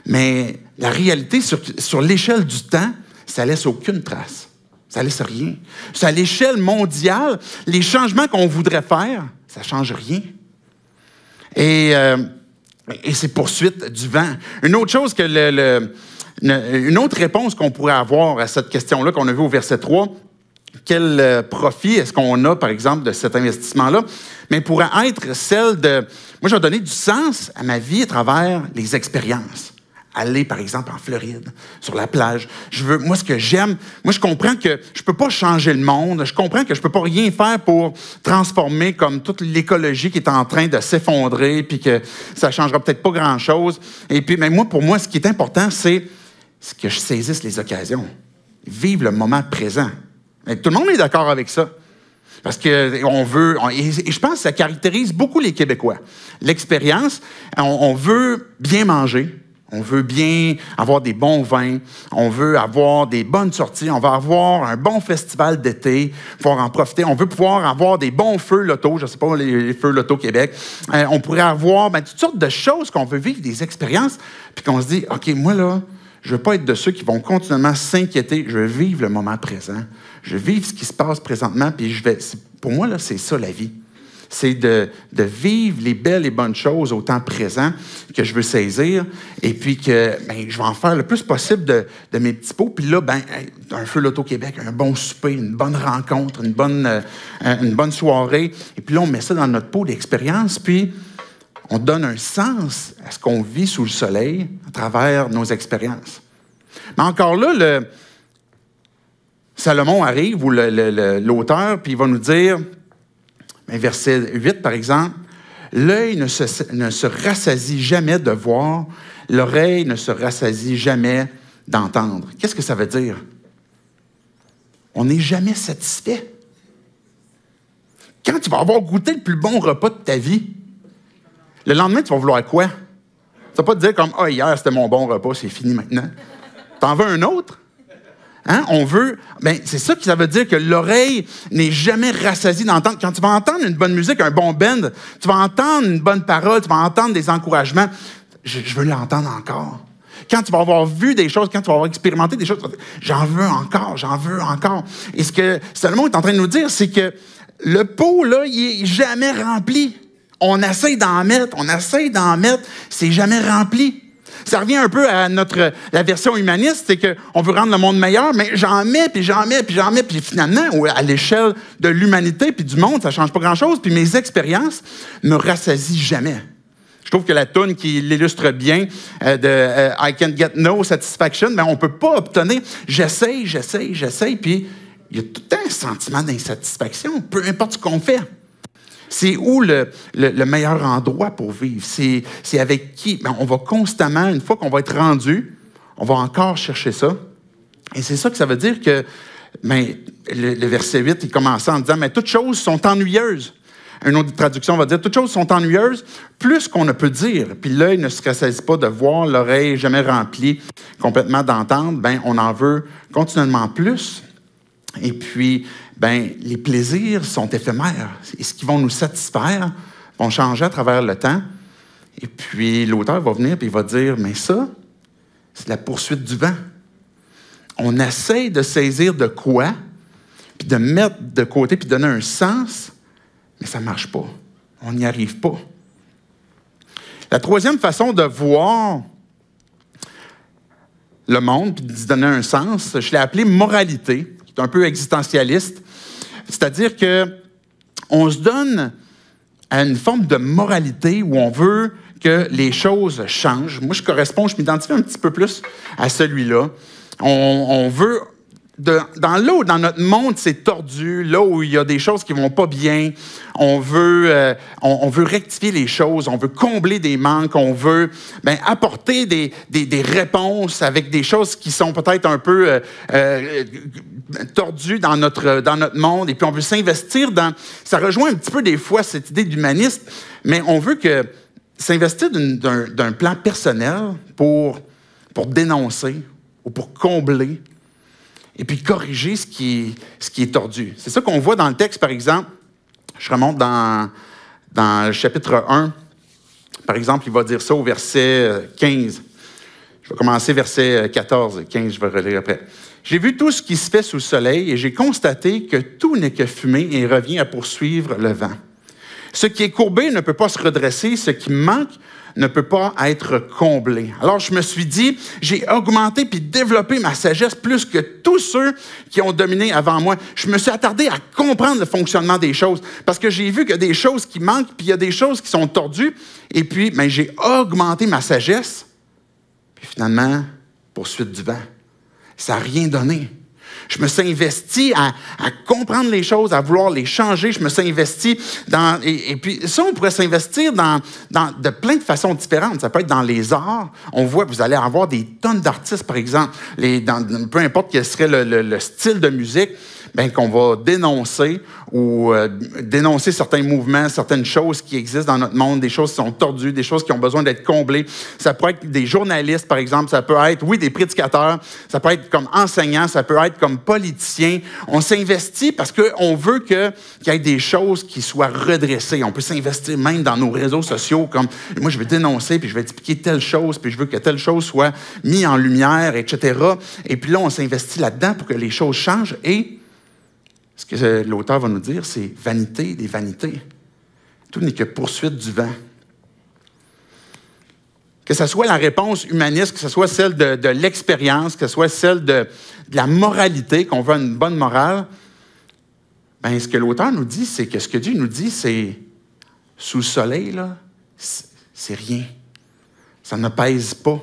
Mais la réalité, sur l'échelle du temps, ça ne laisse aucune trace. Ça ne laisse rien. À l'échelle mondiale, les changements qu'on voudrait faire, ça ne change rien. Et c'est poursuite du vent. Une autre chose une autre réponse qu'on pourrait avoir à cette question-là qu'on a vue au verset 3, quel profit est-ce qu'on a, par exemple, de cet investissement-là? Mais pourrait être celle de... Moi, je vais donner du sens à ma vie à travers les expériences. Aller, par exemple, en Floride, sur la plage. Moi, ce que j'aime, moi, je comprends que je ne peux pas changer le monde. Je comprends que je ne peux pas rien faire pour transformer comme toute l'écologie qui est en train de s'effondrer, puis que ça ne changera peut-être pas grand-chose. Et puis, mais moi, pour moi, ce qui est important, c'est que je saisisse les occasions. Vivre le moment présent. Et tout le monde est d'accord avec ça. Parce qu'on veut, et je pense que ça caractérise beaucoup les Québécois. L'expérience, on veut bien manger, on veut bien avoir des bons vins, on veut avoir des bonnes sorties, on va avoir un bon festival d'été, pouvoir en profiter, on veut pouvoir avoir des bons feux loto, je ne sais pas, les feux loto Québec. On pourrait avoir toutes sortes de choses qu'on veut vivre, des expériences, puis qu'on se dit, OK, moi là, je ne veux pas être de ceux qui vont continuellement s'inquiéter. Je veux vivre le moment présent. Je veux vivre ce qui se passe présentement. Puis pour moi, là, c'est ça la vie. C'est de vivre les belles et bonnes choses au temps présent que je veux saisir. Et puis que je vais en faire le plus possible de mes petits pots. Puis là, un feu loto Québec, un bon souper, une bonne rencontre, une bonne soirée. Et puis là, on met ça dans notre pot d'expérience. Puis on donne un sens à ce qu'on vit sous le soleil à travers nos expériences. Mais encore là, Salomon arrive, ou l'auteur, puis il va nous dire, verset 8 par exemple, « L'œil ne se rassasie jamais de voir, l'oreille ne se rassasie jamais d'entendre. » Qu'est-ce que ça veut dire? On n'est jamais satisfait. Quand tu vas avoir goûté le plus bon repas de ta vie, le lendemain, tu vas vouloir quoi? Tu ne vas pas te dire comme « Ah, hier, c'était mon bon repas, c'est fini maintenant. » T'en veux un autre? Hein? On veut... c'est ça que ça veut dire, que l'oreille n'est jamais rassasiée d'entendre. Quand tu vas entendre une bonne musique, un bon band, tu vas entendre une bonne parole, tu vas entendre des encouragements. Je veux l'entendre encore. Quand tu vas avoir vu des choses, quand tu vas avoir expérimenté des choses, j'en veux encore, j'en veux encore. Et ce que Salomon est en train de nous dire, c'est que le pot, là, il n'est jamais rempli. On essaie d'en mettre, c'est jamais rempli. Ça revient un peu à la version humaniste, c'est qu'on veut rendre le monde meilleur, mais j'en mets, puis finalement, à l'échelle de l'humanité puis du monde, ça ne change pas grand-chose, puis mes expériences me rassasient jamais. Je trouve que la toune qui l'illustre bien de I Can Get No Satisfaction, on ne peut pas obtenir. J'essaye, puis il y a tout un sentiment d'insatisfaction, peu importe ce qu'on fait. C'est où le meilleur endroit pour vivre? C'est avec qui? On va constamment, une fois qu'on va être rendu, on va encore chercher ça. Et c'est ça que ça veut dire que le verset 8, il commençait en disant « Mais toutes choses sont ennuyeuses. » Une autre traduction va dire « Toutes choses sont ennuyeuses, plus qu'on ne peut dire. » Puis l'œil ne se rassasie pas de voir, l'oreille jamais remplie complètement d'entendre. On en veut continuellement plus. Et puis, les plaisirs sont éphémères. Ce qui vont nous satisfaire vont changer à travers le temps. Et puis, l'auteur va venir et il va dire, mais ça, c'est la poursuite du vent. On essaie de saisir de quoi, puis de mettre de côté, puis de donner un sens, mais ça ne marche pas. On n'y arrive pas. La troisième façon de voir le monde, puis d'y donner un sens, je l'ai appelé moralité, qui est un peu existentialiste. C'est-à-dire qu'on se donne à une forme de moralité où on veut que les choses changent. Moi, je m'identifie un petit peu plus à celui-là. On veut, dans notre monde, c'est tordu, là où il y a des choses qui ne vont pas bien, on veut rectifier les choses, on veut combler des manques, on veut apporter des réponses avec des choses qui sont peut-être un peu tordues dans notre monde, et puis on veut s'investir dans... Ça rejoint un petit peu des fois cette idée d'humaniste, mais on veut s'investir d'un plan personnel pour dénoncer ou pour combler et puis corriger ce qui est tordu. C'est ça qu'on voit dans le texte, par exemple. Je remonte dans le chapitre 1. Par exemple, il va dire ça au verset 15. Je vais commencer verset 14 et 15, je vais relire après. « J'ai vu tout ce qui se fait sous le soleil et j'ai constaté que tout n'est que fumée et revient à poursuivre le vent. Ce qui est courbé ne peut pas se redresser, ce qui manque ne peut pas être comblé. » Alors, je me suis dit, j'ai augmenté puis développé ma sagesse plus que tous ceux qui ont dominé avant moi. Je me suis attardé à comprendre le fonctionnement des choses parce que j'ai vu qu'il y a des choses qui manquent puis il y a des choses qui sont tordues. Et puis, j'ai augmenté ma sagesse. Puis finalement, poursuite du vent. Ça n'a rien donné. Je me suis investi à comprendre les choses, à vouloir les changer. Je me suis investi dans... Et puis ça, on pourrait s'investir de plein de façons différentes. Ça peut être dans les arts. On voit, vous allez avoir des tonnes d'artistes, par exemple, peu importe quel serait le style de musique, qu'on va dénoncer ou dénoncer certains mouvements, certaines choses qui existent dans notre monde, des choses qui sont tordues, des choses qui ont besoin d'être comblées. Ça peut être des journalistes, par exemple. Ça peut être, oui, des prédicateurs. Ça peut être comme enseignants. Ça peut être comme politiciens. On s'investit parce qu'on veut qu'il y ait des choses qui soient redressées. On peut s'investir même dans nos réseaux sociaux, comme moi, je vais dénoncer, puis je vais expliquer telle chose, puis je veux que telle chose soit mise en lumière, etc. Et puis là, on s'investit là-dedans pour que les choses changent. Et ce que l'auteur va nous dire, c'est vanité des vanités. Tout n'est que poursuite du vent. Que ce soit la réponse humaniste, que ce soit celle de l'expérience, que ce soit celle de la moralité, qu'on veut une bonne morale, ce que l'auteur nous dit, c'est que ce que Dieu nous dit, c'est sous le soleil, là, c'est rien. Ça ne pèse pas.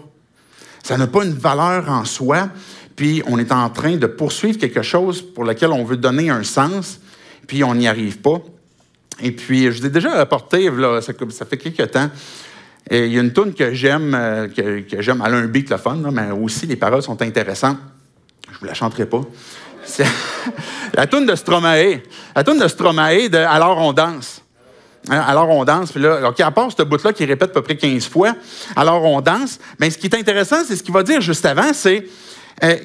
Ça n'a pas une valeur en soi. Puis on est en train de poursuivre quelque chose pour lequel on veut donner un sens, puis on n'y arrive pas. Et puis, je vous ai déjà apporté, là, ça fait quelques temps, et il y a une toune que j'aime, elle a un beat le fun, là, mais aussi les paroles sont intéressantes. Je ne vous la chanterai pas. C'est la toune de Stromae. La toune de Stromae de « Alors on danse ». Alors on danse, puis là, OK, à part ce bout-là qui répète à peu près 15 fois, « Alors on danse », ce qui est intéressant, c'est ce qu'il va dire juste avant, c'est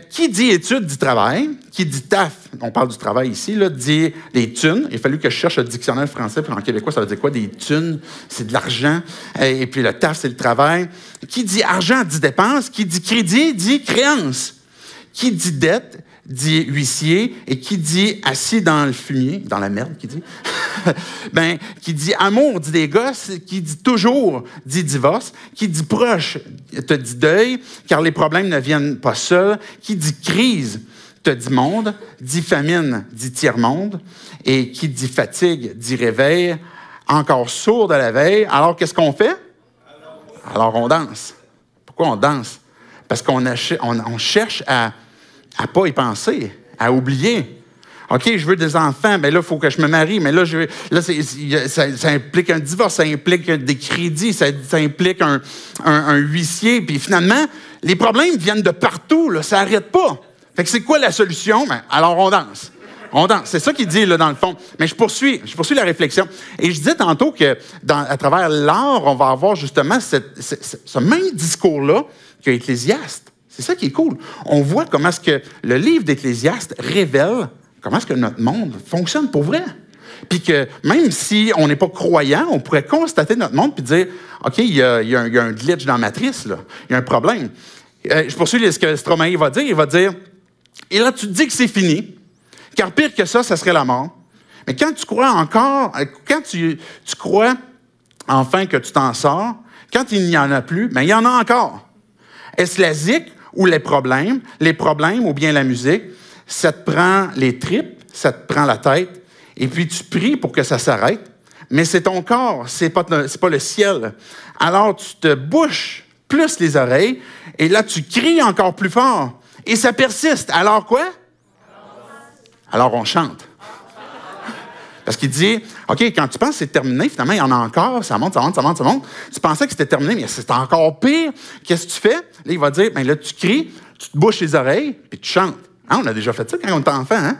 qui dit études dit travail, qui dit taf, on parle du travail ici, là, dit des thunes. Il a fallu que je cherche le dictionnaire français, puis en québécois, ça veut dire quoi? Des thunes, c'est de l'argent, et puis le taf, c'est le travail. Qui dit argent dit dépense, qui dit crédit dit créance. Qui dit dette dit huissier, et qui dit assis dans le fumier, dans la merde, qui dit, qui dit amour, dit des gosses, qui dit toujours, dit divorce, qui dit proche, te dit deuil, car les problèmes ne viennent pas seuls, qui dit crise, te dit monde, dit famine, dit tiers-monde, et qui dit fatigue, dit réveil, encore sourd de la veille. Alors, qu'est-ce qu'on fait? Alors, on danse. Pourquoi on danse? Parce qu'on cherche à pas y penser, à oublier. OK, je veux des enfants, mais là, il faut que je me marie, mais là, ça implique un divorce, ça implique des crédits, ça implique un huissier, puis finalement, les problèmes viennent de partout, là, ça n'arrête pas. Fait que c'est quoi la solution? Alors, on danse. On danse. C'est ça qu'il dit, là, dans le fond. Mais je poursuis la réflexion. Et je disais tantôt que, à travers l'art, on va avoir justement ce même discours-là que Ecclésiaste. C'est ça qui est cool. On voit comment est-ce que le livre d'Ecclésiaste révèle comment est-ce que notre monde fonctionne pour vrai. Puis que même si on n'est pas croyant, on pourrait constater notre monde puis dire, OK, il y a un glitch dans la matrice, là. Il y a un problème. Je poursuis ce que Stromae va dire. Il va dire, et là, tu te dis que c'est fini, car pire que ça serait la mort. Mais quand tu crois encore, quand tu crois enfin que tu t'en sors, quand il n'y en a plus, il y en a encore. Est-ce la zik ou les problèmes ou bien la musique, ça te prend les tripes, ça te prend la tête, et puis tu pries pour que ça s'arrête, mais c'est ton corps, c'est pas le ciel. Alors tu te bouches plus les oreilles, et là tu cries encore plus fort, et ça persiste. Alors quoi? Alors on chante. Parce qu'il dit, OK, quand tu penses que c'est terminé, finalement, il y en a encore, ça monte. Tu pensais que c'était terminé, mais c'est encore pire. Qu'est-ce que tu fais? Là, il va dire, là, tu cries, tu te bouches les oreilles, puis tu chantes. Hein, on a déjà fait ça quand on était enfant, hein?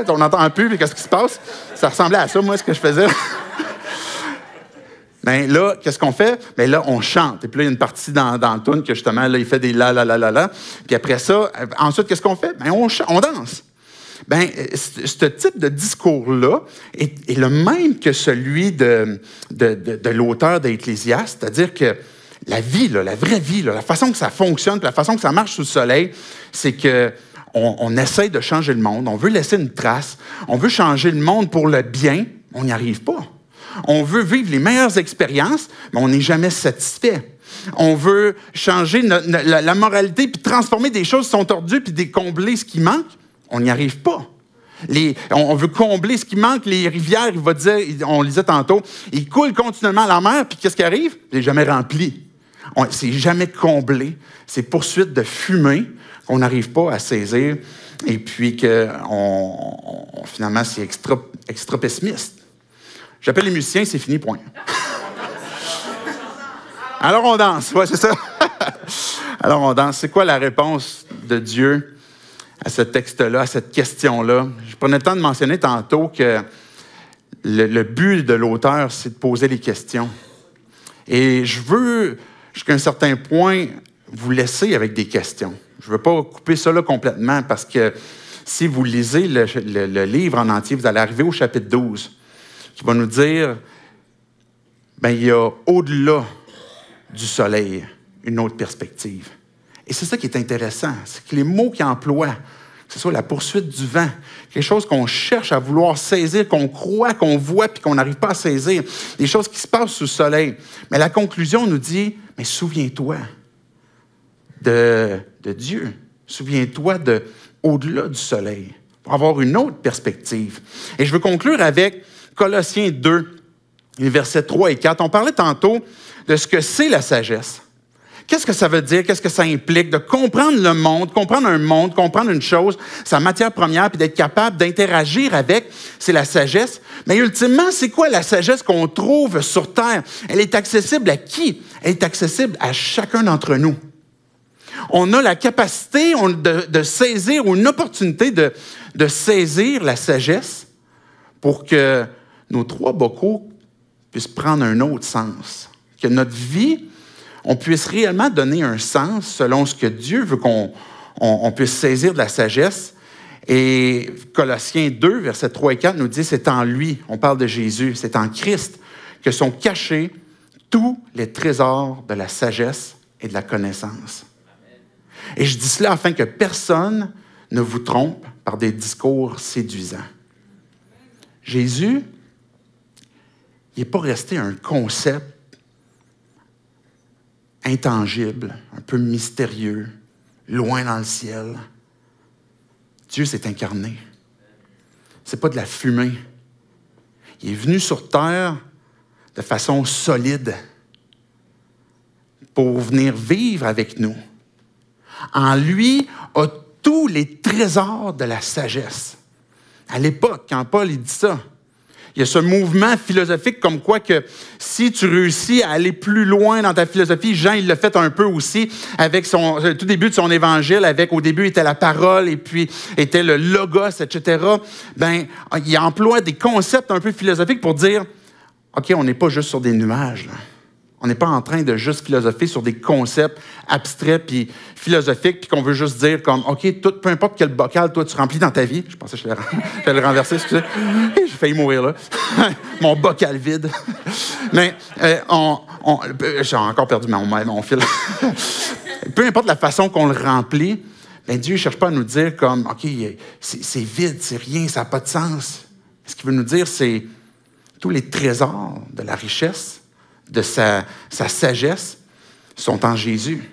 On n'entend plus, puis qu'est-ce qui se passe? Ça ressemblait à ça, moi, ce que je faisais. Là, qu'est-ce qu'on fait? Là, on chante. Et puis là, il y a une partie dans le tune que, justement, là, il fait des la. Puis après ça, ensuite, qu'est-ce qu'on fait? On danse. Ce type de discours-là est le même que celui de l'auteur d'Ecclésiaste, c'est-à-dire que la vie, là, la vraie vie, là, la façon que ça fonctionne, la façon que ça marche sous le soleil, c'est qu'on essaie de changer le monde, on veut laisser une trace, on veut changer le monde pour le bien, on n'y arrive pas. On veut vivre les meilleures expériences, mais on n'est jamais satisfait. On veut changer la moralité puis transformer des choses qui sont tordues puis combler ce qui manque. On n'y arrive pas. On veut combler ce qui manque. Les rivières, il va dire, on lisait tantôt, ils coulent continuellement à la mer, puis qu'est-ce qui arrive? C'est jamais rempli. C'est jamais comblé. C'est poursuite de fumée qu'on n'arrive pas à saisir, et puis que finalement, c'est extra pessimiste. J'appelle les musiciens, c'est fini, point. Alors on danse, ouais, c'est ça. Alors on danse. C'est quoi la réponse de Dieu à ce texte-là, à cette question-là? Je prenais le temps de mentionner tantôt que le but de l'auteur, c'est de poser les questions. Et je veux, jusqu'à un certain point, vous laisser avec des questions. Je ne veux pas couper ça là complètement, parce que si vous lisez le livre en entier, vous allez arriver au chapitre 12, qui va nous dire, il y a au-delà du soleil une autre perspective. Et c'est ça qui est intéressant, c'est que les mots qu'il emploie, que ce soit la poursuite du vent, quelque chose qu'on cherche à vouloir saisir, qu'on croit, qu'on voit, puis qu'on n'arrive pas à saisir, des choses qui se passent sous le soleil. Mais la conclusion nous dit, mais souviens-toi de Dieu, souviens-toi de au-delà du soleil, pour avoir une autre perspective. Et je veux conclure avec Colossiens 2, les versets 3 et 4. On parlait tantôt de ce que c'est la sagesse. Qu'est-ce que ça veut dire? Qu'est-ce que ça implique? De comprendre le monde, comprendre un monde, comprendre une chose, sa matière première, puis d'être capable d'interagir avec, c'est la sagesse. Mais ultimement, c'est quoi la sagesse qu'on trouve sur Terre? Elle est accessible à qui? Elle est accessible à chacun d'entre nous. On a la capacité de saisir, ou une opportunité de saisir la sagesse pour que nos trois bocaux puissent prendre un autre sens. Que notre vie, on puisse réellement donner un sens selon ce que Dieu veut qu'on puisse saisir de la sagesse. Et Colossiens 2, versets 3 et 4 nous dit, c'est en lui, on parle de Jésus, c'est en Christ que sont cachés tous les trésors de la sagesse et de la connaissance. Et je dis cela afin que personne ne vous trompe par des discours séduisants. Jésus, il n'est pas resté un concept intangible, un peu mystérieux, loin dans le ciel. Dieu s'est incarné. Ce n'est pas de la fumée. Il est venu sur terre de façon solide pour venir vivre avec nous. En lui a tous les trésors de la sagesse. À l'époque, quand Paul il dit ça, il y a ce mouvement philosophique comme quoi que si tu réussis à aller plus loin dans ta philosophie, Jean, il l'a fait un peu aussi avec le tout début de son évangile, au début était la parole et puis était le logos, etc. Ben, il emploie des concepts un peu philosophiques pour dire, OK, on n'est pas juste sur des nuages, là. On n'est pas en train de juste philosopher sur des concepts abstraits puis philosophiques, puis qu'on veut juste dire comme, OK, peu importe quel bocal, toi, tu remplis dans ta vie. Je pensais que j'allais le renverser, excusez. J'ai failli mourir là. Mon bocal vide. Mais j'ai encore perdu mon fil. Peu importe la façon qu'on le remplit, bien, Dieu ne cherche pas à nous dire comme, OK, c'est vide, c'est rien, ça n'a pas de sens. Ce qu'il veut nous dire, c'est tous les trésors de la richesse, de sa sagesse, sont en Jésus.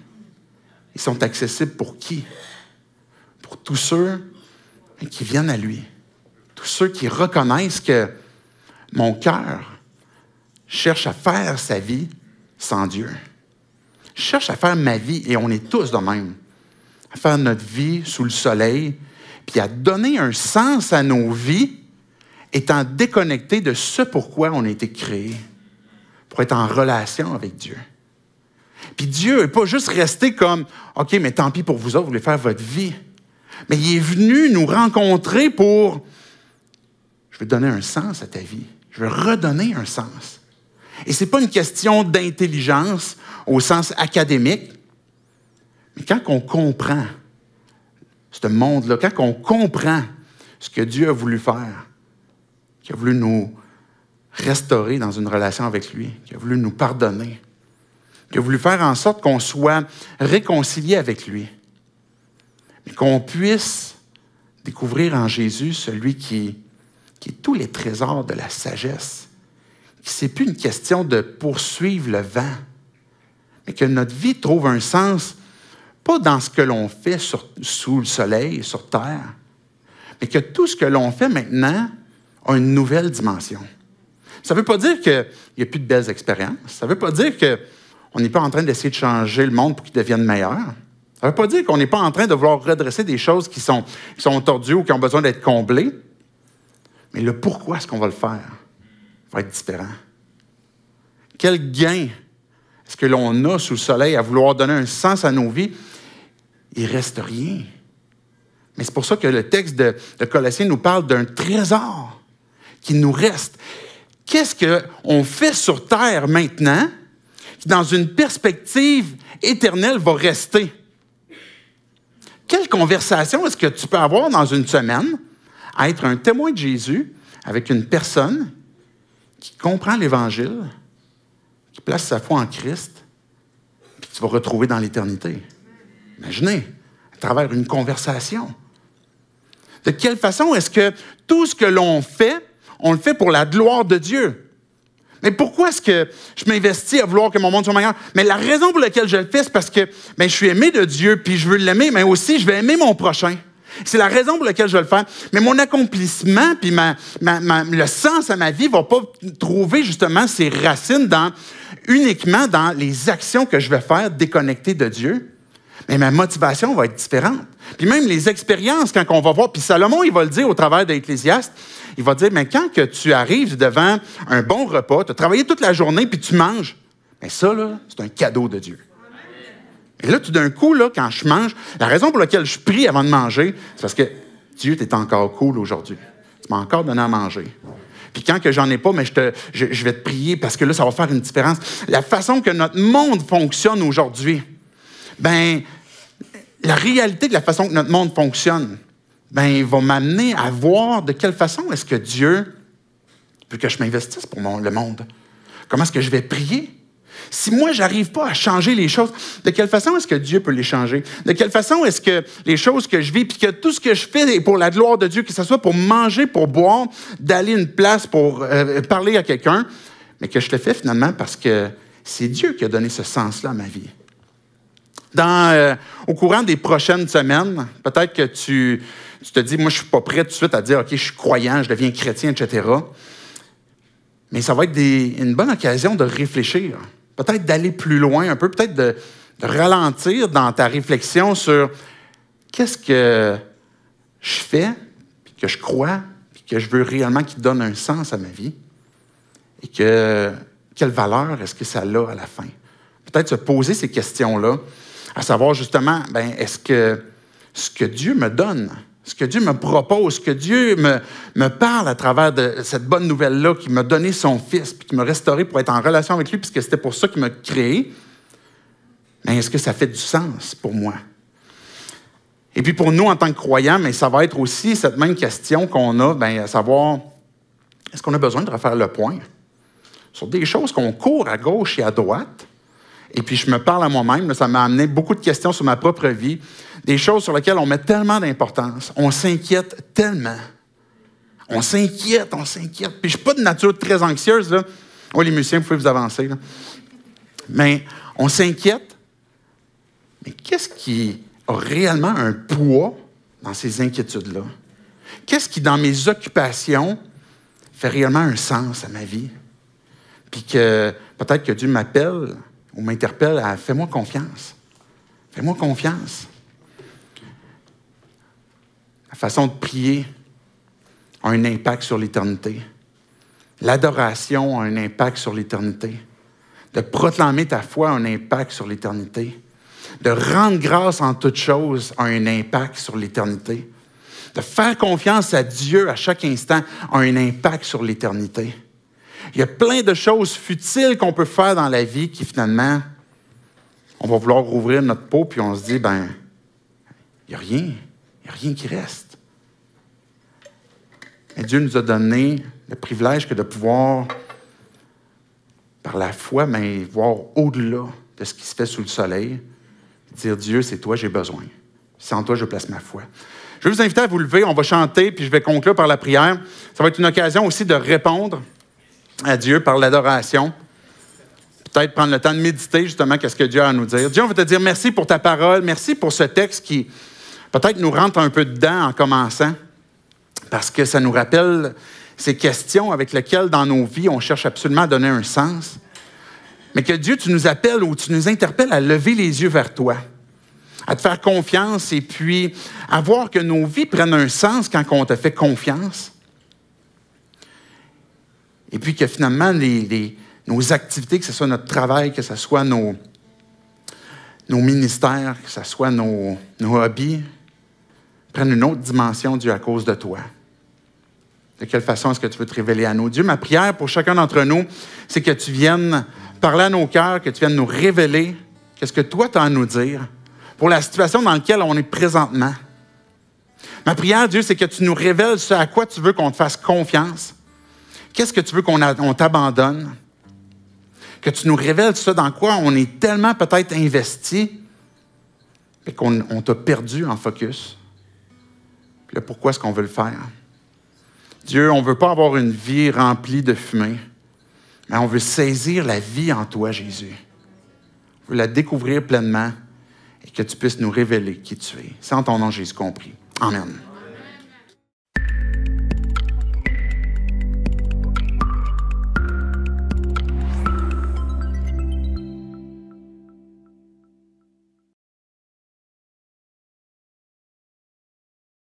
Ils sont accessibles pour qui? Pour tous ceux qui viennent à lui. Tous ceux qui reconnaissent que mon cœur cherche à faire sa vie sans Dieu. Je cherche à faire ma vie, et on est tous de même, à faire notre vie sous le soleil, puis à donner un sens à nos vies, étant déconnectés de ce pourquoi on a été créés. Pour être en relation avec Dieu. Puis Dieu n'est pas juste resté comme, OK, mais tant pis pour vous autres, vous voulez faire votre vie. Mais il est venu nous rencontrer pour, je veux donner un sens à ta vie. Je veux redonner un sens. Et ce n'est pas une question d'intelligence au sens académique, mais quand on comprend ce monde-là, quand on comprend ce que Dieu a voulu faire, qu'il a voulu nous restaurer dans une relation avec lui, qui a voulu nous pardonner, qui a voulu faire en sorte qu'on soit réconcilié avec lui, mais qu'on puisse découvrir en Jésus celui qui est tous les trésors de la sagesse, que ce n'est plus une question de poursuivre le vent, mais que notre vie trouve un sens, pas dans ce que l'on fait sous le soleil, sur terre, mais que tout ce que l'on fait maintenant a une nouvelle dimension. Ça ne veut pas dire qu'il n'y a plus de belles expériences. Ça ne veut pas dire qu'on n'est pas en train d'essayer de changer le monde pour qu'il devienne meilleur. Ça ne veut pas dire qu'on n'est pas en train de vouloir redresser des choses qui sont tordues ou qui ont besoin d'être comblées. Mais le pourquoi est-ce qu'on va le faire va être différent. Quel gain est-ce que l'on a sous le soleil à vouloir donner un sens à nos vies? Il ne reste rien. Mais c'est pour ça que le texte de Colossiens nous parle d'un trésor qui nous reste. Qu'est-ce qu'on fait sur terre maintenant qui, dans une perspective éternelle, va rester? Quelle conversation est-ce que tu peux avoir dans une semaine à être un témoin de Jésus avec une personne qui comprend l'Évangile, qui place sa foi en Christ, puis tu vas retrouver dans l'éternité? Imaginez, à travers une conversation. De quelle façon est-ce que tout ce que l'on fait, on le fait pour la gloire de Dieu? Mais pourquoi est-ce que je m'investis à vouloir que mon monde soit meilleur? Mais la raison pour laquelle je le fais, c'est parce que je suis aimé de Dieu, puis je veux l'aimer, mais aussi je vais aimer mon prochain. C'est la raison pour laquelle je vais le faire. Mais mon accomplissement, puis le sens à ma vie ne va pas trouver justement ses racines uniquement dans les actions que je vais faire déconnectées de Dieu. Mais ma motivation va être différente. Puis même les expériences, quand on va voir, puis Salomon, il va le dire au travers d'Ecclésiaste, il va dire, mais quand que tu arrives devant un bon repas, tu as travaillé toute la journée, puis tu manges, bien ça, là, c'est un cadeau de Dieu. Et là, tout d'un coup, là, quand je mange, la raison pour laquelle je prie avant de manger, c'est parce que Dieu, t'es encore cool aujourd'hui. Tu m'as encore donné à manger. Puis quand que j'en ai pas, mais je vais te prier parce que là, ça va faire une différence. La façon que notre monde fonctionne aujourd'hui, bien, la réalité de la façon que notre monde fonctionne, bien, il va m'amener à voir de quelle façon est-ce que Dieu veut que je m'investisse pour le monde. Comment est-ce que je vais prier? Si moi, je n'arrive pas à changer les choses, de quelle façon est-ce que Dieu peut les changer? De quelle façon est-ce que les choses que je vis, puis que tout ce que je fais est pour la gloire de Dieu, que ce soit pour manger, pour boire, d'aller à une place pour parler à quelqu'un, mais que je le fais finalement parce que c'est Dieu qui a donné ce sens-là à ma vie. Au courant des prochaines semaines, peut-être que tu te dis, moi, je ne suis pas prêt tout de suite à dire, OK, je suis croyant, je deviens chrétien, etc. Mais ça va être une bonne occasion de réfléchir, peut-être d'aller plus loin un peu, peut-être de ralentir dans ta réflexion sur qu'est-ce que je fais, puis que je crois, puis que je veux réellement qu'il donne un sens à ma vie, et quelle valeur est-ce que ça a à la fin. Peut-être se poser ces questions-là, à savoir justement, est-ce que ce que Dieu me donne, ce que Dieu me propose, ce que Dieu me parle à travers de cette bonne nouvelle-là, qui m'a donné son Fils, puis qui m'a restauré pour être en relation avec lui, puisque c'était pour ça qu'il m'a créé, est-ce que ça fait du sens pour moi? Et puis pour nous, en tant que croyants, ça va être aussi cette même question qu'on a, à savoir, est-ce qu'on a besoin de refaire le point sur des choses qu'on court à gauche et à droite? Et puis, je me parle à moi-même, ça m'a amené beaucoup de questions sur ma propre vie, des choses sur lesquelles on met tellement d'importance, on s'inquiète tellement. On s'inquiète. Puis, je ne suis pas de nature très anxieuse, là. Oh, les musiciens, vous pouvez vous avancer, là. Mais on s'inquiète. Mais qu'est-ce qui a réellement un poids dans ces inquiétudes-là? Qu'est-ce qui, dans mes occupations, fait réellement un sens à ma vie? Puis que peut-être que Dieu m'appelle ou m'interpelle à « fais-moi confiance ». Fais-moi confiance. La façon de prier a un impact sur l'éternité. L'adoration a un impact sur l'éternité. De proclamer ta foi a un impact sur l'éternité. De rendre grâce en toutes choses a un impact sur l'éternité. De faire confiance à Dieu à chaque instant a un impact sur l'éternité. Il y a plein de choses futiles qu'on peut faire dans la vie qui, finalement, on va vouloir rouvrir notre peau puis on se dit, il n'y a rien qui reste. Mais Dieu nous a donné le privilège que de pouvoir, par la foi, voir au-delà de ce qui se fait sous le soleil, dire, Dieu, c'est toi, j'ai besoin. C'est en toi, je place ma foi. Je vais vous inviter à vous lever, on va chanter, puis je vais conclure par la prière. Ça va être une occasion aussi de répondre à Dieu par l'adoration. Peut-être prendre le temps de méditer justement qu'est-ce que Dieu a à nous dire. Dieu, on veut te dire merci pour ta parole, merci pour ce texte qui peut-être nous rentre un peu dedans en commençant, parce que ça nous rappelle ces questions avec lesquelles dans nos vies on cherche absolument à donner un sens. Mais que Dieu, tu nous appelles ou tu nous interpelles à lever les yeux vers toi, à te faire confiance et puis à voir que nos vies prennent un sens quand on te fait confiance. Et puis que finalement, nos activités, que ce soit notre travail, que ce soit nos ministères, que ce soit nos hobbies, prennent une autre dimension, Dieu, à cause de toi. De quelle façon est-ce que tu veux te révéler à nous? Dieu, ma prière pour chacun d'entre nous, c'est que tu viennes parler à nos cœurs, que tu viennes nous révéler qu'est-ce que toi tu as à nous dire pour la situation dans laquelle on est présentement. Ma prière, Dieu, c'est que tu nous révèles ce à quoi tu veux qu'on te fasse confiance. Qu'est-ce que tu veux qu'on t'abandonne? Que tu nous révèles ça dans quoi on est tellement peut-être investi et qu'on t'a perdu en focus. Puis là, pourquoi est-ce qu'on veut le faire? Dieu, on ne veut pas avoir une vie remplie de fumée, mais on veut saisir la vie en toi, Jésus. On veut la découvrir pleinement et que tu puisses nous révéler qui tu es. C'est en ton nom, Jésus, compris. Amen.